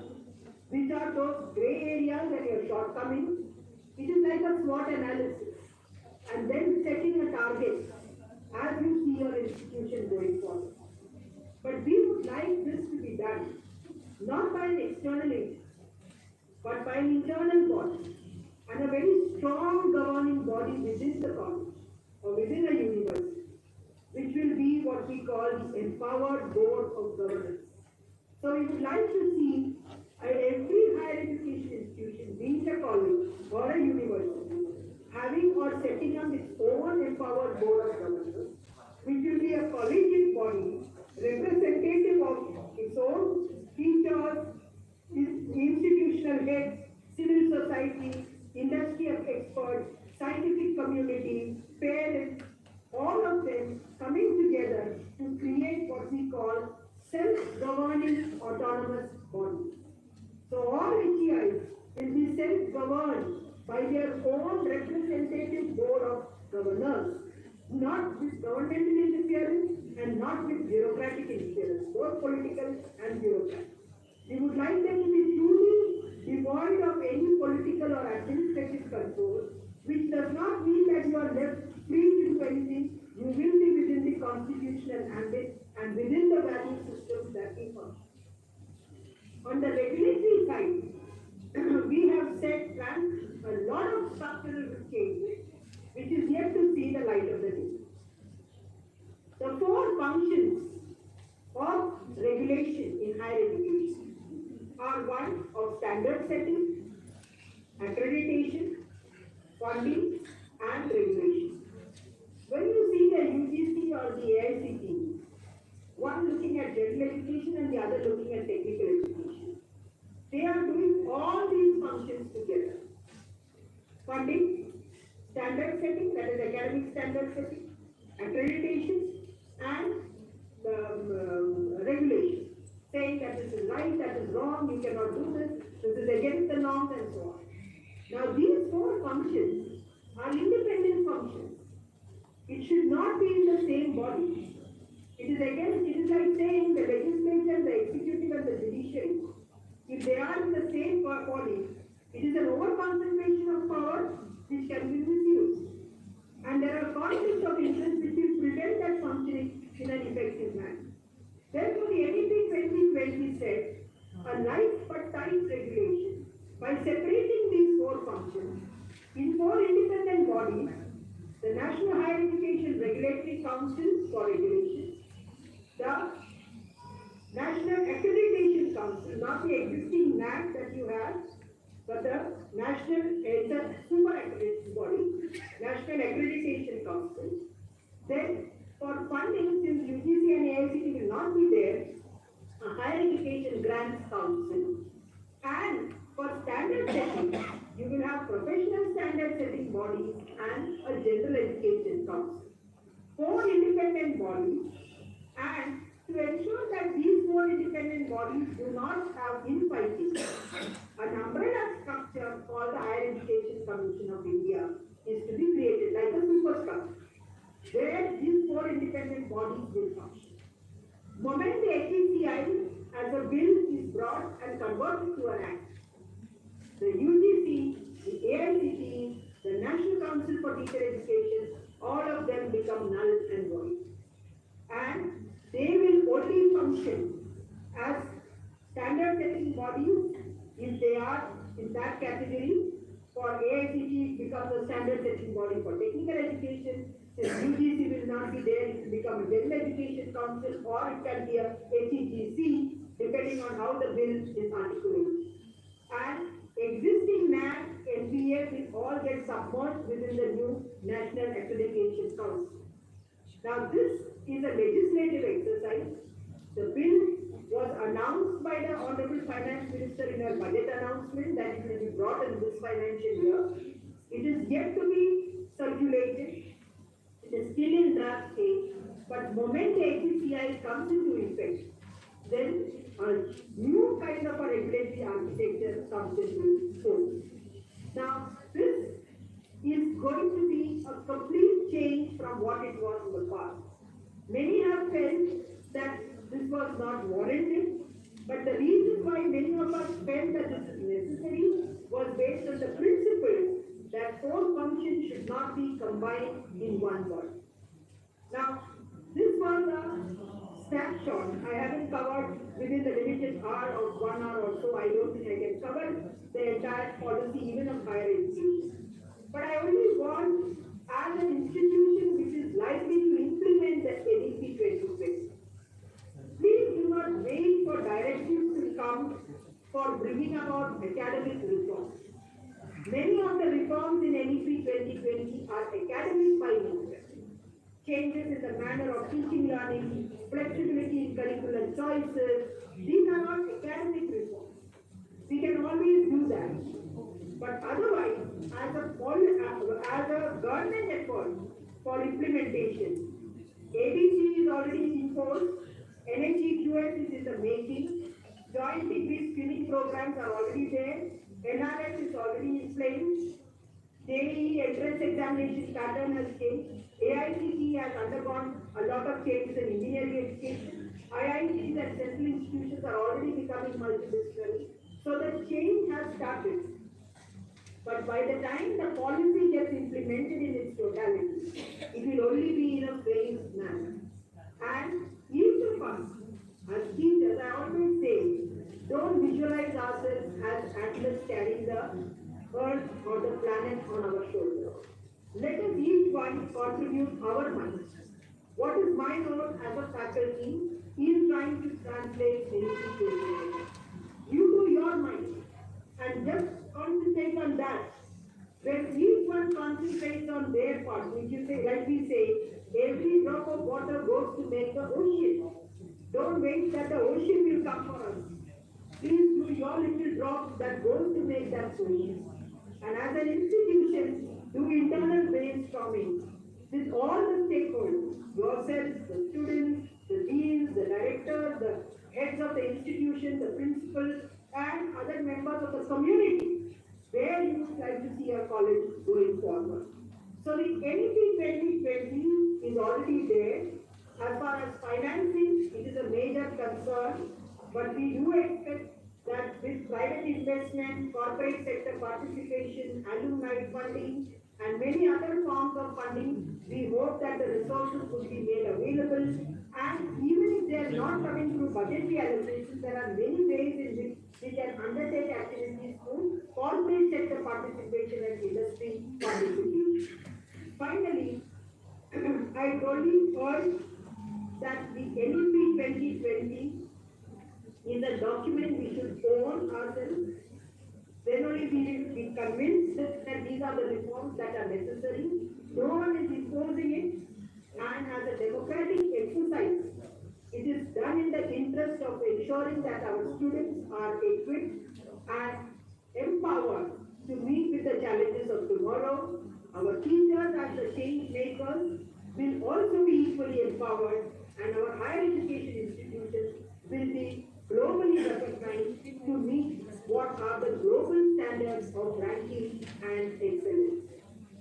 Which are those gray areas and your shortcomings? It is like a SWOT analysis. And then setting a target as you see your institution going forward. But we would like this to be done not by an external agency, but by an internal body and a very strong governing body within the college or within a university, which will be what we call the empowered board of governance. So we would like to see every higher education institution, being a college or a university, having or setting up its own empowered board of governors, which will be a collegiate body representative of its own teachers, institutional heads, civil society, industry of experts, scientific community, parents, all of them coming together to create what we call self-governing autonomous body. So all HEIs will be self-governed by their own representative board of governors, not with governmental interference and not with bureaucratic interference, both political and bureaucratic. We would like them to be truly devoid of any political or administrative control, which does not mean that you are left free to do anything. You will be within the constitutional ambit and within the value systems that we follow. On the regulatory side, we have set a lot of structural changes, which is yet to see the light of the day. The four functions of regulation in higher education are one of standard setting, accreditation, funding, and regulation. When you see the UGC or the AICT, one looking at general education and the other looking at technical education, they are doing all these functions together. Funding, standard setting, that is academic standard setting, accreditation, and regulation, saying that this is right, that is wrong, you cannot do this is against the norms, and so on. Now, these four functions are independent functions. It should not be in the same body. It is like saying the legislature, the executive, and the judiciary, if they are in the same body, it is an over-concentration of power which can be misused. And there are conflicts of interest which will prevent that functioning in an effective manner. Therefore, the NEP 2020 said a light but tight regulation by separating these four functions in four independent bodies: the National Higher Education Regulatory Council for Regulation, the National Accreditation Council, not the existing NAC that you have, but the National, it's a super accredited body, National Accreditation Council. Then, for funding, since UGC and AICT will not be there, a Higher Education Grants Council. And for standard setting, you will have professional standard setting bodies and a General Education Council. Four independent bodies, and to ensure that these four independent bodies do not have infighting, an umbrella structure called the Higher Education Commission of India is to be created like a superstructure, where these four independent bodies will function. Moment the HECI as a bill is brought and converted to an act, the UGC, the AICTE, the National Council for Teacher Education, all of them become null and void. And they will only function as standard setting bodies if they are in that category. For AICTE, it becomes a standard setting body for technical education. Since UGC will not be there, it will become a General Education Council, or it can be a HEGC, depending on how the bill is articulated. And existing NAC, NPA will all get submerged within the new National Accreditation Council. Now, this is a legislative exercise. The bill was announced by the Honorable Finance Minister in her budget announcement that it will be brought in this financial year. It is yet to be circulated. It is still in draft stage. But moment the HECI comes into effect, then a new kind of a regulatory architecture comes into force. Now, this is going to be a complete change from what it was in the past. Many have felt that this was not warranted, but the reason why many of us felt that this is necessary was based on the principle that four functions should not be combined in one body. Now, this was a snapshot. I haven't covered within the limited hour of 1 hour or so. I don't think I can cover the entire policy even of higher education. But I only want, as an institution which is likely to implement the NEP 2020, please do not wait for directives to come for bringing about academic reforms. Many of the reforms in NEP 2020 are academic by nature. Changes in the manner of teaching learning, flexibility in curriculum choices, these are not academic reforms. We can always do that. But otherwise, as a government effort for implementation, ABC is already in force, NHEQS is in the making, joint degree screening programs are already there, NRS is already in place, JEE entrance examination pattern has changed, AICTE has undergone a lot of changes in engineering education, IITs and central institutions are already becoming multidisciplinary, so the change has started. But by the time the policy gets implemented in its totality, it will only be in a phased manner. And each of us, as teachers, I always say, don't visualize ourselves as atlas carrying the earth or the planet on our shoulders. Let us each one contribute our minds. What is my role as a faculty is trying to translate anything to it. You do your mind and just concentrate on that. When each one concentrates on their part, which is like we say, every drop of water goes to make the ocean. Don't wait that the ocean will come for us. Please do your little drop that goes to make that ocean. And as an institution, do internal brainstorming with all the stakeholders, yourselves, the students, the deans, the directors, the heads of the institution, the principals, and other members of the community, where you would like to see your college going forward. So the NEP 2020 is already there. As far as financing, it is a major concern, but we do expect that with private investment, corporate sector participation, alumni funding, and many other forms of funding, we hope that the resources will be made available. And even if they are not coming through budgetary allocations, there are many ways in which we can undertake activities through corporate sector participation and industry participation. Finally, I told urge that the NEP 2020 is a document we should own ourselves. Then only we will be convinced that these are the reforms that are necessary. No one is imposing it, and as a democratic exercise, it is done in the interest of ensuring that our students are equipped and empowered to meet with the challenges of tomorrow. Our teachers will also be equally empowered, and our higher education institutions will be globally recognized to meet what are the global standards of ranking and excellence.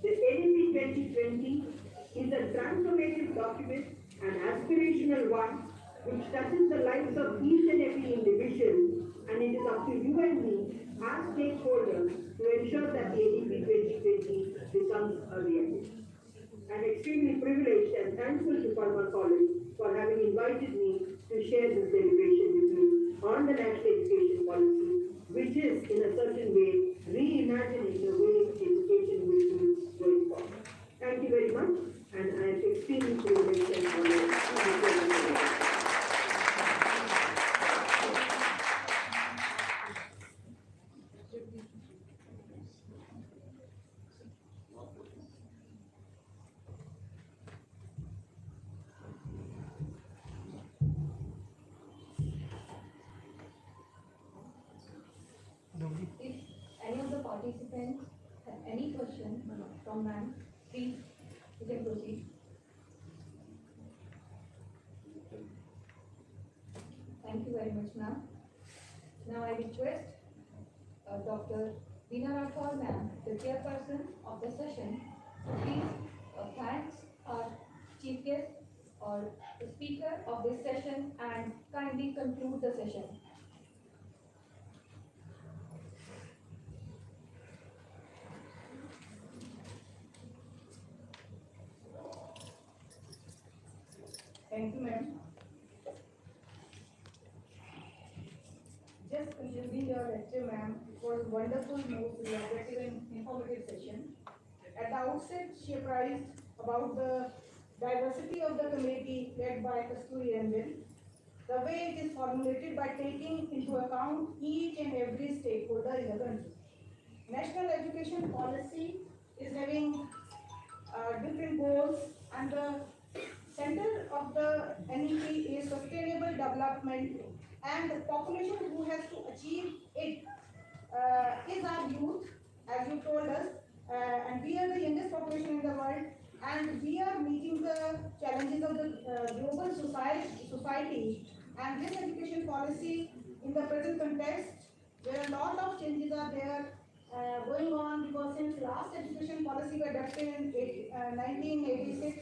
The NEP 2020 is a transformative document, an aspirational one, which touches the lives of each and every individual, and it is up to you and me as stakeholders to ensure that the NEP 2020 becomes a reality. I'm extremely privileged and thankful to Palmer College for having invited me to share this deliberation with you on the national education policy, which is in a certain way reimagining the way education will be going forward. Thank you very much, and I am extremely privileged and honored. If any of the participants have any question from ma'am, please, you can proceed. Thank you very much, ma'am. Now I request Dr. Veena Rathore, ma'am, the chairperson of the session, to please thanks our chief guest or the speaker of this session and kindly conclude the session. Thank you, ma'am. Just concluding your lecture, ma'am, it was wonderful, most elaborative and informative session. At the outset, she apprised about the diversity of the committee led by Kasturi Ranjan, the way it is formulated by taking into account each and every stakeholder in the country. National education policy is having different goals, and the center of the NEP is sustainable development, and the population who has to achieve it is our youth, as you told us, and we are the youngest population in the world, and we are meeting the challenges of the global society, and this education policy in the present context, where a lot of changes are there going on, because since last education policy was adopted in 1986,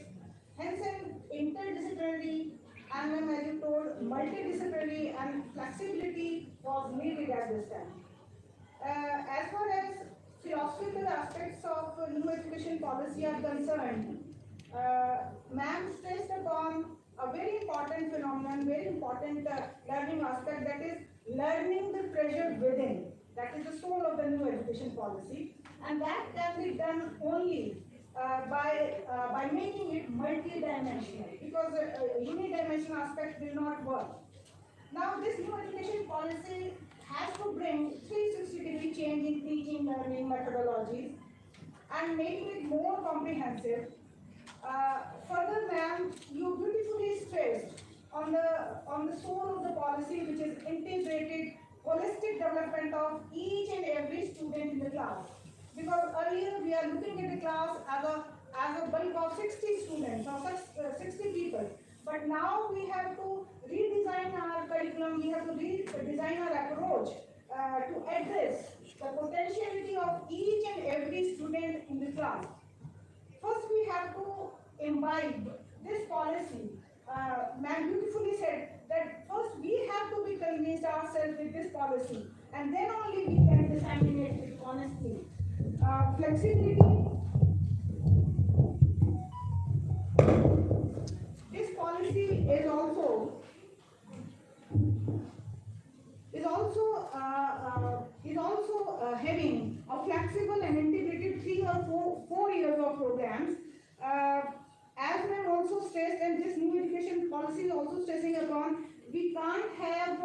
hence an interdisciplinary and, as you told, multidisciplinary and flexibility was needed at this time. As far as philosophical aspects of new education policy are concerned, ma'am stressed upon a very important phenomenon, very important learning aspect, that is learning the treasure within. That is the soul of the new education policy, and that can be done only by making it multi-dimensional, because a unidimensional aspect will not work. Now, this new education policy has to bring 360-degree change in teaching, learning methodologies, and making it more comprehensive. Further, ma'am, you beautifully stressed on the soul of the policy, which is integrated, holistic development of each and every student in the class. Because earlier we are looking at the class as a bulk of 60 students or 60 people. But now we have to redesign our curriculum, we have to redesign our approach to address the potentiality of each and every student in the class. First, we have to imbibe this policy. Ma'am beautifully said that first we have to be convinced ourselves with this policy, and then only we can disseminate it honestly. Flexibility. This policy is also having a flexible and integrated 3 or 4 years of programs. As I also stressed, and this new education policy is also stressing upon, we can't have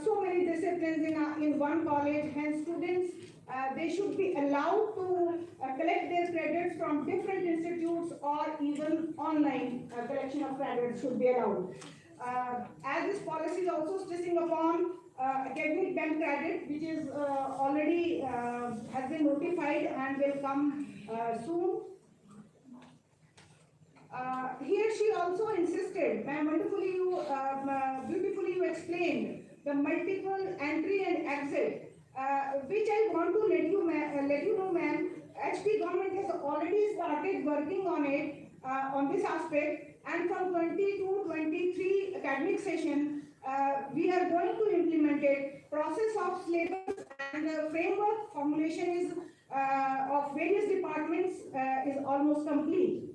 so many disciplines in one college. Hence, students they should be allowed to collect their credits from different institutes, or even online collection of credits should be allowed. As this policy is also stressing upon academic bank credit, which is already has been notified and will come soon. Here she also insisted, ma'am, beautifully you explained the multiple entry and exit, which I want to let you know, ma'am. HP government has already started working on it, on this aspect, and from 22-23 academic session, we are going to implement it. Process of syllabus and the framework formulation is of various departments is almost complete.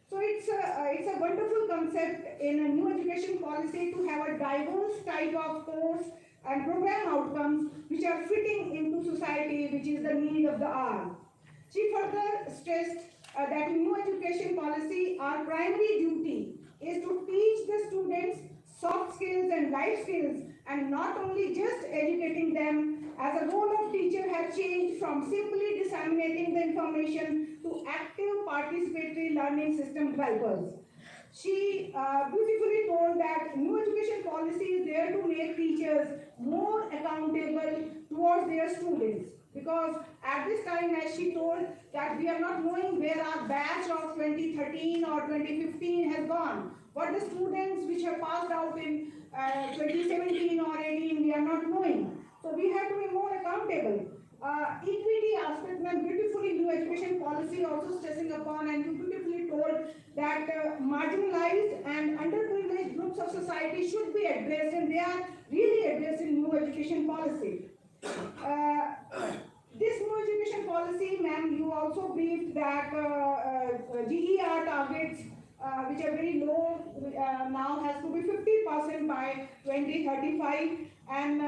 So it's a wonderful concept in a new education policy to have a diverse type of course and program outcomes which are fitting into society, which is the need of the hour. She further stressed that in new education policy, our primary duty is to teach the students soft skills and life skills, and not only just educating them, as the role of teacher has changed from simply disseminating the information to active participatory learning system developers. She beautifully told that new education policy is there to make teachers more accountable towards their students. Because at this time, as she told, that we are not knowing where our batch of 2013 or 2015 has gone. What the students which have passed out in 2017 or 18, we are not knowing. So we have to be more accountable. Equity aspect, and beautifully new education policy also stressing upon, and you beautifully told that marginalized and underprivileged groups of society should be addressed, and they are really addressed in new education policy. This new education policy, ma'am, you also briefed that GER targets, which are very low, now has to be 50% by 2035, and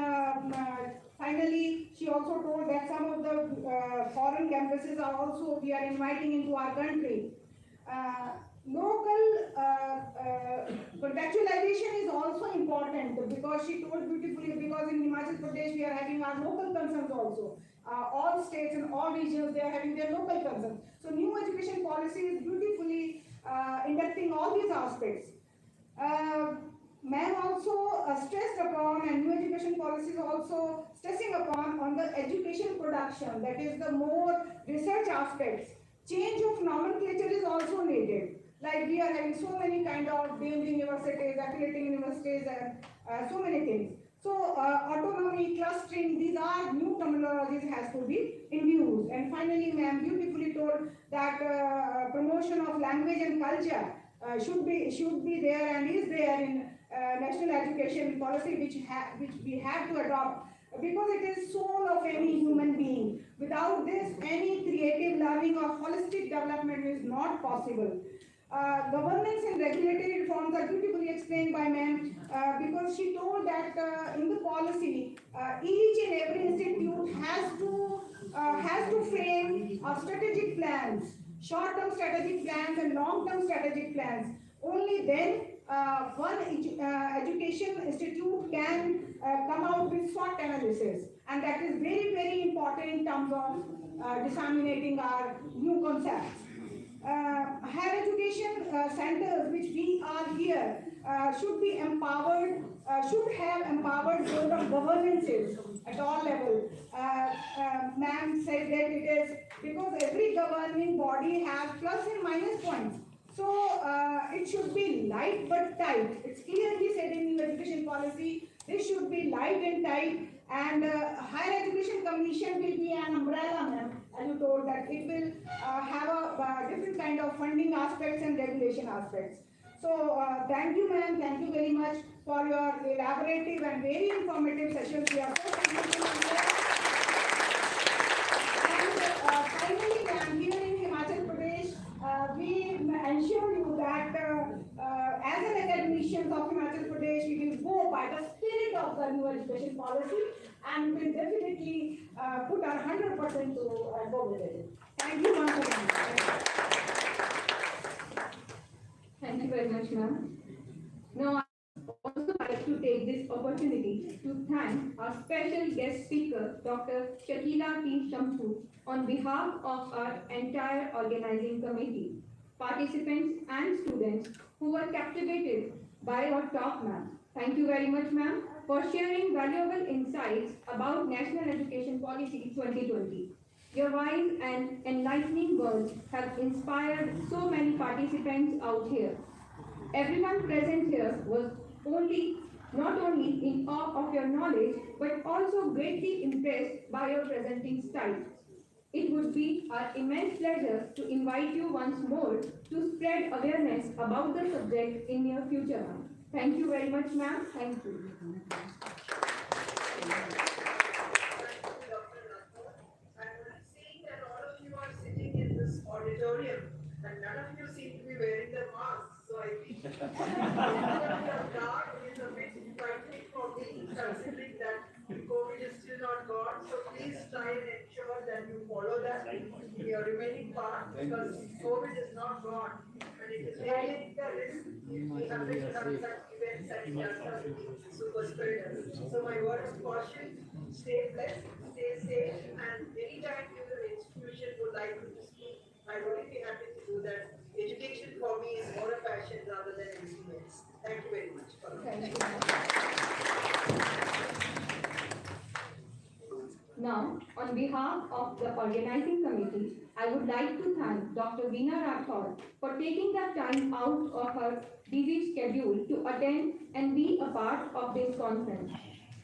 finally, she also told that some of the foreign campuses are also, we are inviting into our country. Local contextualization is also important, because she told beautifully, because in Himachal Pradesh we are having our local concerns also. All states and all regions, they are having their local concerns. So new education policy is beautifully inducting all these aspects. Ma'am also stressed upon, and new education policy is also stressing upon on the education production, that is the more research aspects. Change of nomenclature is also needed. Like we are having so many kind of deemed universities, affiliating universities, and so many things. So autonomy, clustering, these are new terminologies has to be introduced. And finally, ma'am beautifully told that promotion of language and culture should be there and is there in national education policy, which we have to adopt, because it is soul of any human being. Without this, any creative learning or holistic development is not possible. Governance and regulatory reforms are beautifully explained by ma'am, because she told that in the policy, each and every institute has to frame strategic plans, short-term strategic plans and long-term strategic plans. Only then one education institute can come out with SWOT analysis, and that is very, very important in terms of disseminating our new concepts. Higher education centers, which we are here, should be empowered, should have empowered board of governances at all levels. Ma'am said that it is because every governing body has plus and minus points. So it should be light but tight. It's clearly said in new education policy, this should be light and tight, and higher education commission will be an umbrella, ma'am. As you told that it will have a different kind of funding aspects and regulation aspects. So thank you, ma'am. Thank you very much for your elaborative and very informative sessions. We are so thankful. And finally, ma'am, here in Himachal Pradesh, we ensure you that as an academicians of Himachal Pradesh, we will go by the spirit of the new education policy, and will definitely put our 100% to go with it. Thank you once again. Thank you very much, ma'am. Now, I also like to take this opportunity to thank our special guest speaker, Dr. Shakila P. Shamsu, on behalf of our entire organizing committee, participants and students who were captivated by our talk, ma'am. Thank you very much, ma'am, for sharing valuable insights about National Education Policy 2020. Your wise and enlightening words have inspired so many participants out here. Everyone present here was not only in awe of your knowledge, but also greatly impressed by your presenting style. It would be our immense pleasure to invite you once more to spread awareness about the subject in near future. Thank you very much, ma'am. Thank you. I'm seeing that all of you are sitting in this auditorium and none of you seem to be wearing the masks. So I think the dark is a bit frightening for me, considering that COVID is still not gone. So please try and ensure that you follow that in your remaining part, because COVID is not gone. And it is really the risk if we have to conduct events and super spreaders. So my word of caution, stay blessed, stay safe, and anytime your institution would like to speak, I would be happy to do that. Education for me is more a passion rather than anything else. Thank you very much. Thank you. Now, on behalf of the organizing committee, I would like to thank Dr. Veena Rathod for taking the time out of her busy schedule to attend and be a part of this conference.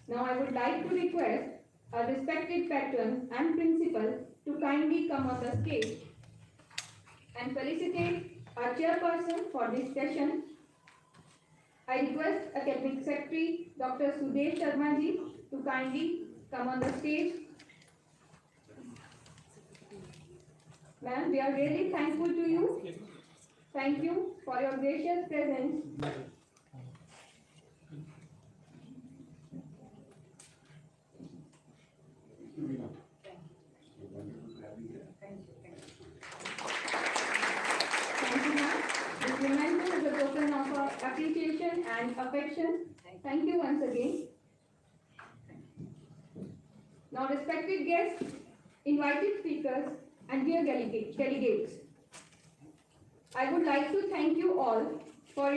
Now, I would like to request our respected patron and principal to kindly come on the stage and felicitate our chairperson for this session. I request Academic Secretary Dr. Sudesh Sharma ji to kindly come on the stage. Ma'am, we are really thankful to you. Thank you for your gracious presence. Thank you, ma'am. This memento is a token of our appreciation and affection. Thank you once again. Now, respected guests, invited speakers, and dear delegates, I would like to thank you all for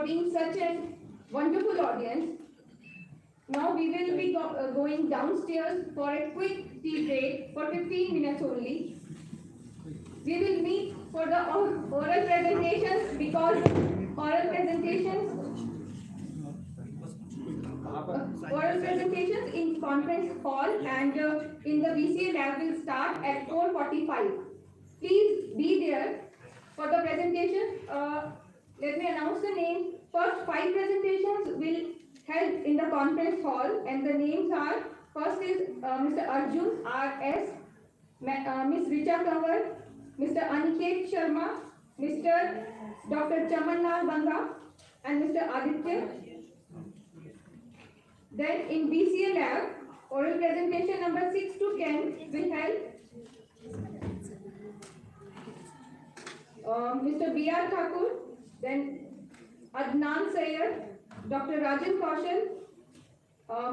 being such a wonderful audience. Now we will be going downstairs for a quick tea break for 15 minutes only. We will meet for the oral presentations, because oral presentations in conference hall and in the VCA lab will start at 4:45. Please be there for the presentation. Let me announce the name. First 5 presentations will held in the conference hall, and the names are: first is Mr. Arjun R.S., Ms. Richa Kanwar, Mr. Aniket Sharma, Mr. Dr. Chamanlal Banga, and Mr. Aditya. Then in BCA lab, oral presentation number 6 to 10 will held Mr. B.R. Thakur, then Adnan Sayyed, Dr. Rajan Kaushal,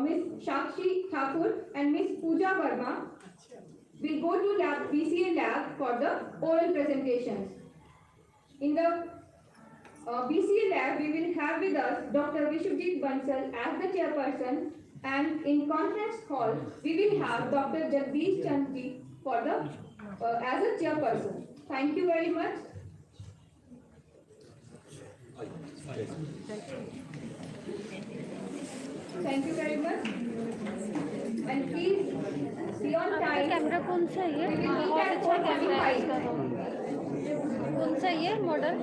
Ms. Shakshi Thakur, and Ms. Pooja Verma will go to BCA lab for the oral presentations. In the BCA lab, we will have with us Dr. Vishwajit Bansal as the chairperson, and in conference hall, we will have Dr. Jagdish Chandji for the as a chairperson. Thank you very much. Thank you very much. And please be on time. Camera कौन सा है? We will meet बहुत at अच्छा camera है 4:45. इसका। कौन सा ये मॉडल?